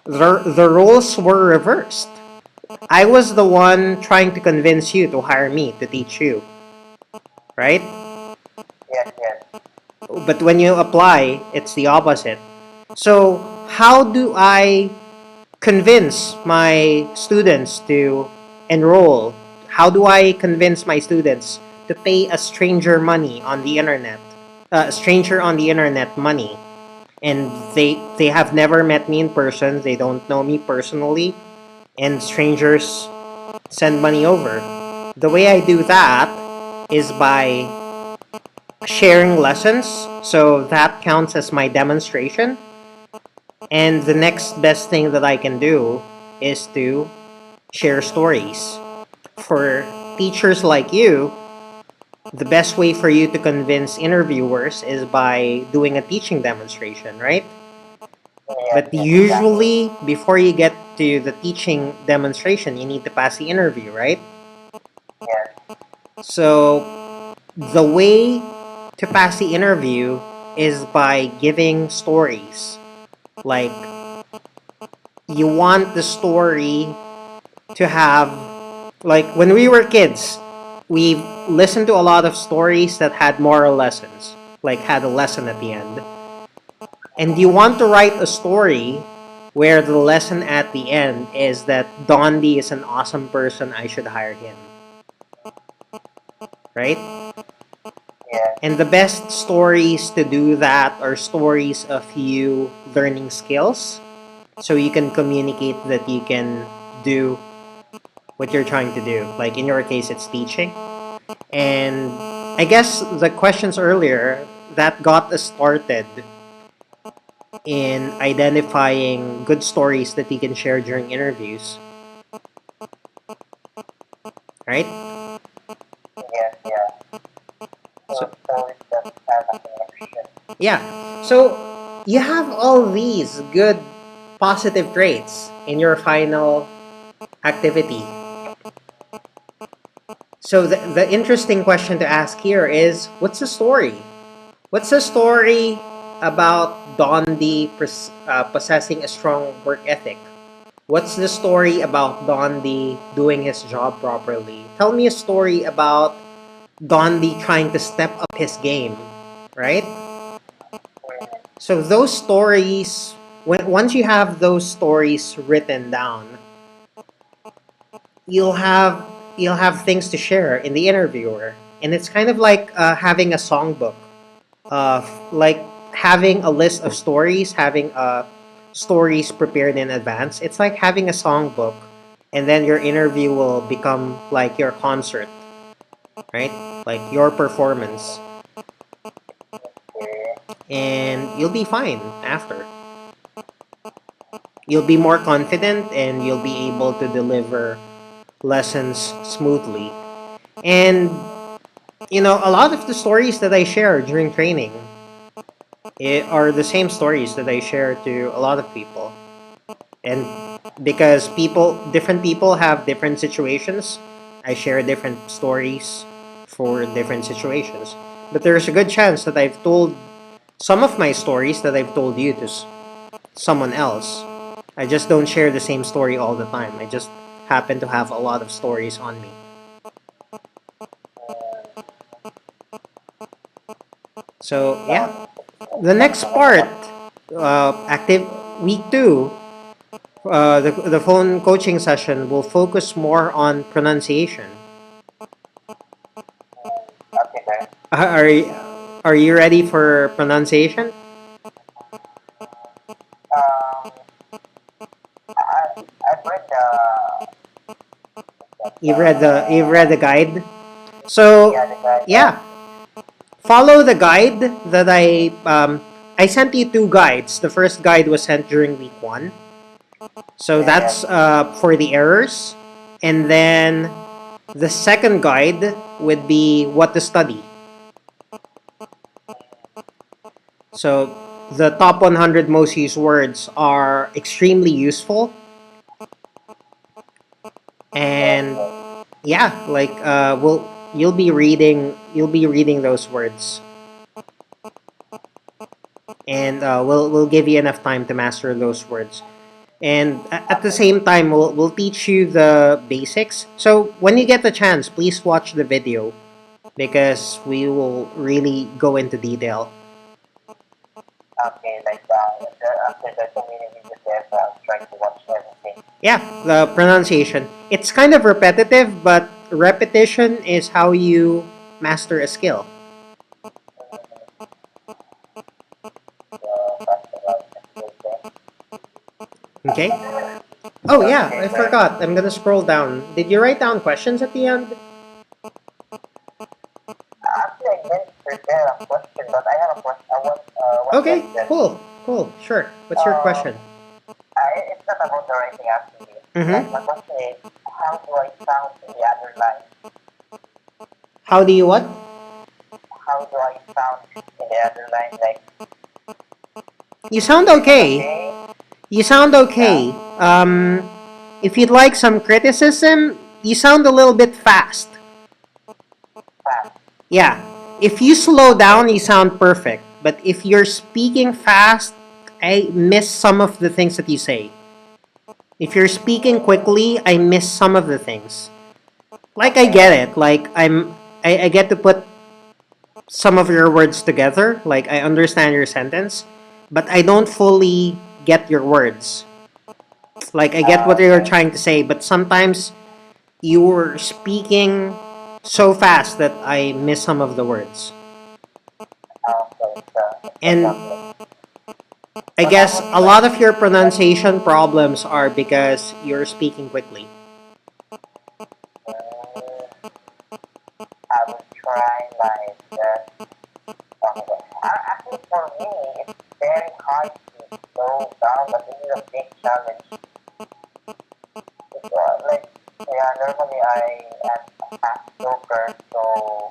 the roles were reversed. I was the one trying to convince you to hire me to teach you, right? yes, yes. But when you apply, it's the opposite. So, how do I convince my students to enroll? How do I convince my students to pay a stranger money on the internet? A stranger on the internet money. And they have never met me in person, they don't know me personally, and strangers send money over. The way I do that is by sharing lessons, so that counts as my demonstration. And the next best thing that I can do is to share stories for teachers like you, the best way for you to convince interviewers is by doing a teaching demonstration, right? Yes, But yes, exactly. usually, before you get to the teaching demonstration, you need to pass the interview, right? Yes, So, the way to pass the interview is by giving stories. Like, you want the story to have, like, when we were kids, we listened to a lot of stories that had moral lessons, like, had a lesson at the end. And you want to write a story where the lesson at the end is that Dondi is an awesome person, I should hire him, right? yes, And the best stories to do that are stories of you learning skills so you can communicate that you can do what you're trying to do. Like in your case, it's teaching. And I guess the questions earlier that got us started in identifying good stories that you can share during interviews, right? yes, yeah. So, So stories that have a connection. yeah. So you have all these good positive traits in your final activity. So the interesting question to ask here is what's the story? What's the story about Dondi possessing a strong work ethic? What's the story about Dondi doing his job properly? Tell me a story about Dondi trying to step up his game, right? Mhm. So those stories, once you have those stories written down, you'll have you'll have things to share in the interviewer, and it's kind of like having a songbook, like having a list of stories, having stories prepared in advance. It's like having a songbook, and then your interview will become like your concert, right? Like your performance, Okay. and you'll be fine after. You'll be more confident, and you'll be able to deliver lessons smoothly. And a lot of the stories that I share during training are the same stories that I share to a lot of people. And because different people have different situations, I share different stories for different situations. But there's a good chance that I've told some of my stories that I've told you to someone else. I just don't share the same story all the time. I just happen to have a lot of stories on me. Mm, So, yeah. sounds The next sounds like part, what? active week two, the phone coaching session will focus more on pronunciation. Okay, then. Are are you ready for pronunciation? Um, I I've read You've read the guide. So yeah, the guide. yeah, follow the guide that I sent you two guides. The first guide was sent during week one, so Yeah, that's yes. for the errors, and then the second guide would be what to study. So the top 100 most used words are extremely useful, Yes, and yes. yeah, like you'll be reading those words, and we'll give you enough time to master those words. And at the Okay. same time, we'll teach you the basics. So when you get the chance, please watch the video because we will really go into detail. Okay, like after the community videos, I'll try to watch everything. Yeah, the pronunciation. It's kind of repetitive, but repetition is how you master a skill. Mm, so that's about it. Okay. Okay? Oh yeah, Okay, I then. forgot. I'm gonna scroll down. Did you write down questions at the end? Actually, I didn't prepare a question, but I have a question. One Okay, question. cool, cool, sure. What's your Um, question? it's not about the writing actually. Like Mm-hmm. my question is, how do I sound in the other line? How do you what? How do I sound in the other line? Like, You sound is it okay. okay? You sound Yeah, okay. If you'd like some criticism, you sound a little bit fast. fast. Yeah. If you slow Okay, down, you sound perfect. But if you're speaking fast, I miss some of the things that you say. If you're speaking quickly, I miss some of the things. Like I okay, get it. I get to put some of your words together. Like I understand your sentence, but I don't fully get your words. Like I get what you're okay. trying to say, but sometimes you're speaking so fast that I miss some of the words. Okay, so it's the And problem. I But I guess will a try. lot of your pronunciation problems are because you're speaking quickly. Mm, I will try my best. Okay. Actually, for me, it's very hard to slow down, but this is a big challenge. It's like, yeah, normally I am a fast joker, so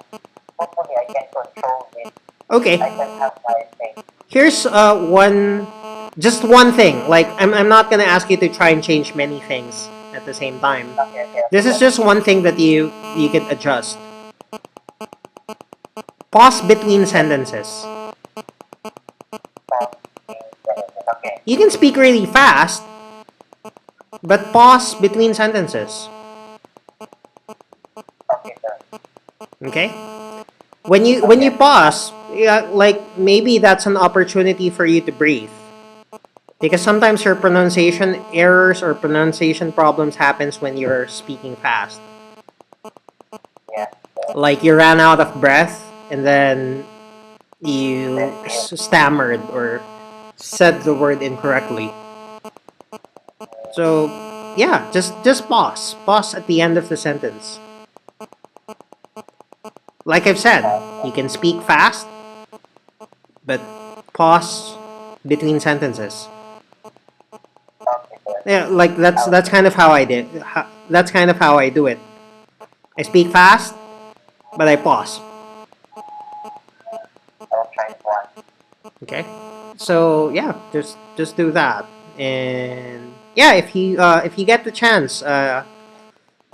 hopefully I can control this. I Okay, can have my thing. here's just one thing. Like I'm not gonna ask you to try and change many things at the same time. Okay, okay, This okay, is okay. just one thing that you can adjust. Pause between sentences. So, okay, You can speak really fast, but pause between sentences. okay, sir. Okay? When you Okay, pause, yeah, like maybe that's an opportunity for you to breathe. Because sometimes your pronunciation errors or pronunciation problems happens when you're speaking fast. yeah. Like you ran out of breath and then you Then you, stammered or said the word incorrectly. So, yeah, just pause. Pause at the end of the sentence. Like I've said, you can speak fast, but pause between sentences. okay, sir. Yeah, like I'll, that's kind of how I did. That's kind of how I do it. I speak fast, but I pause. I'll try it once. Okay. So yeah, just do that, and yeah, if you get the chance,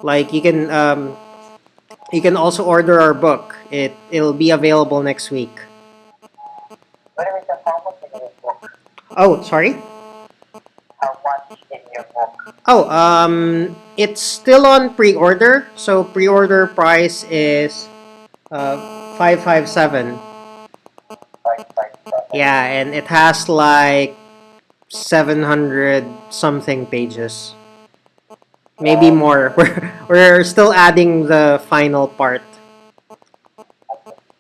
like you can also order our book. It'll be available next week. What is the how much in your book? Oh, sorry. How much in your book? Oh, it's still on pre-order. So pre-order price is 557. 557. Yeah, and it has like 700 something pages. Maybe Wow. more. We're still adding the final part.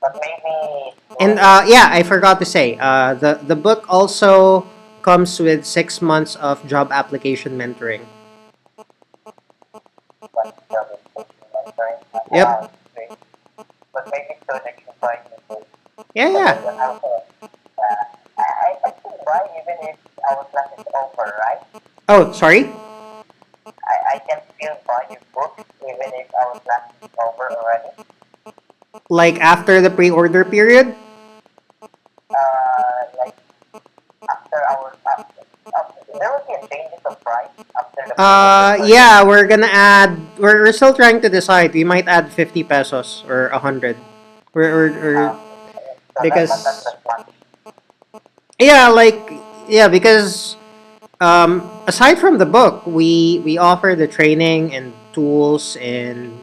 But maybe it And will yeah, I forgot to say, the book also comes with 6 months of job application mentoring. want to job education mentoring. Yep. Great. But maybe so that you find it. Yeah, But I yeah. don't have I can still buy even if our class is over, right? Oh, sorry. I can still buy your book even if our class is over already. Like after the pre-order period. Like after our there will be a changes of price after the pre-order period. Yeah, we're gonna add. We're still trying to decide. We might add 50 pesos or 100. Or So not because that much. yeah, like yeah, because aside from the book, we offer the training and tools, and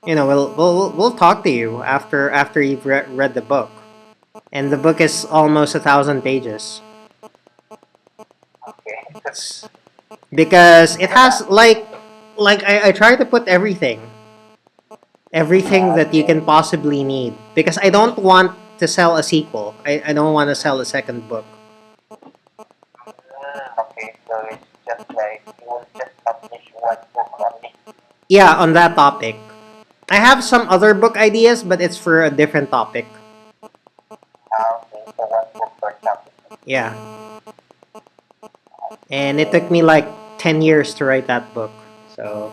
we'll talk to you after you've read the book, and the book is almost 1,000 pages. Okay. Because it Because has like I try to put everything that you okay. can possibly need, because I don't want to sell a sequel. I don't want to sell a second book. Okay, so it's just like you will just publish one book only. Yeah, on that topic. I have some other book ideas, but it's for a different topic. Okay, so one book per topic. Yeah. And it took me like 10 years to write that book. So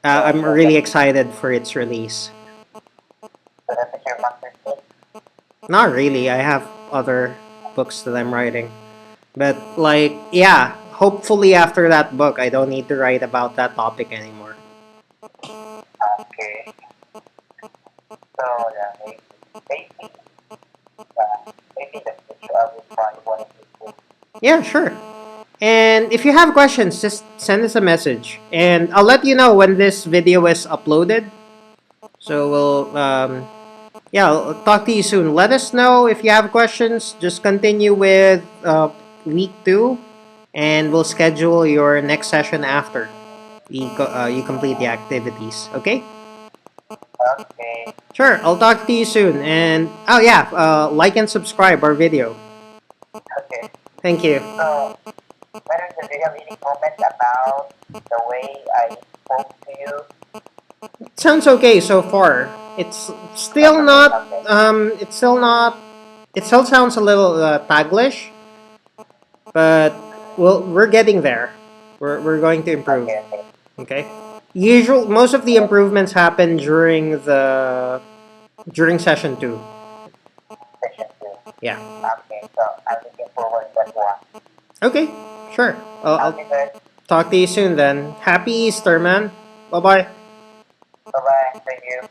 So I'm so really that excited for its release. Not really. I have other books that I'm writing. But, like, yeah, hopefully after that book, I don't need to write about that topic anymore. Okay. So yeah, maybe maybe the future I will try one of these books. Yeah, sure. And if you have questions, just send us a message. And I'll let you know when this video is uploaded. So yeah, I'll talk to you soon. Let us know if you have questions. Just continue with week 2, and we'll schedule your next session after you complete the activities. Okay? Okay. Sure, I'll talk to you soon. And oh yeah, like and subscribe our video. Okay. Thank you. So, Madam, do you have any comment about the way I spoke to you? Sounds okay so far. It's still Okay, not. okay, It's still not. It still sounds a little Taglish, but we're getting there. We're going to improve. okay, okay. Okay. Most of the improvements happen during session 2. Session 2. Yeah. Okay, so I'm looking forward to that one. Okay. Sure. I'll Okay, good. talk to you soon then. Happy Easter, man. Bye bye. Bye bye. Thank you.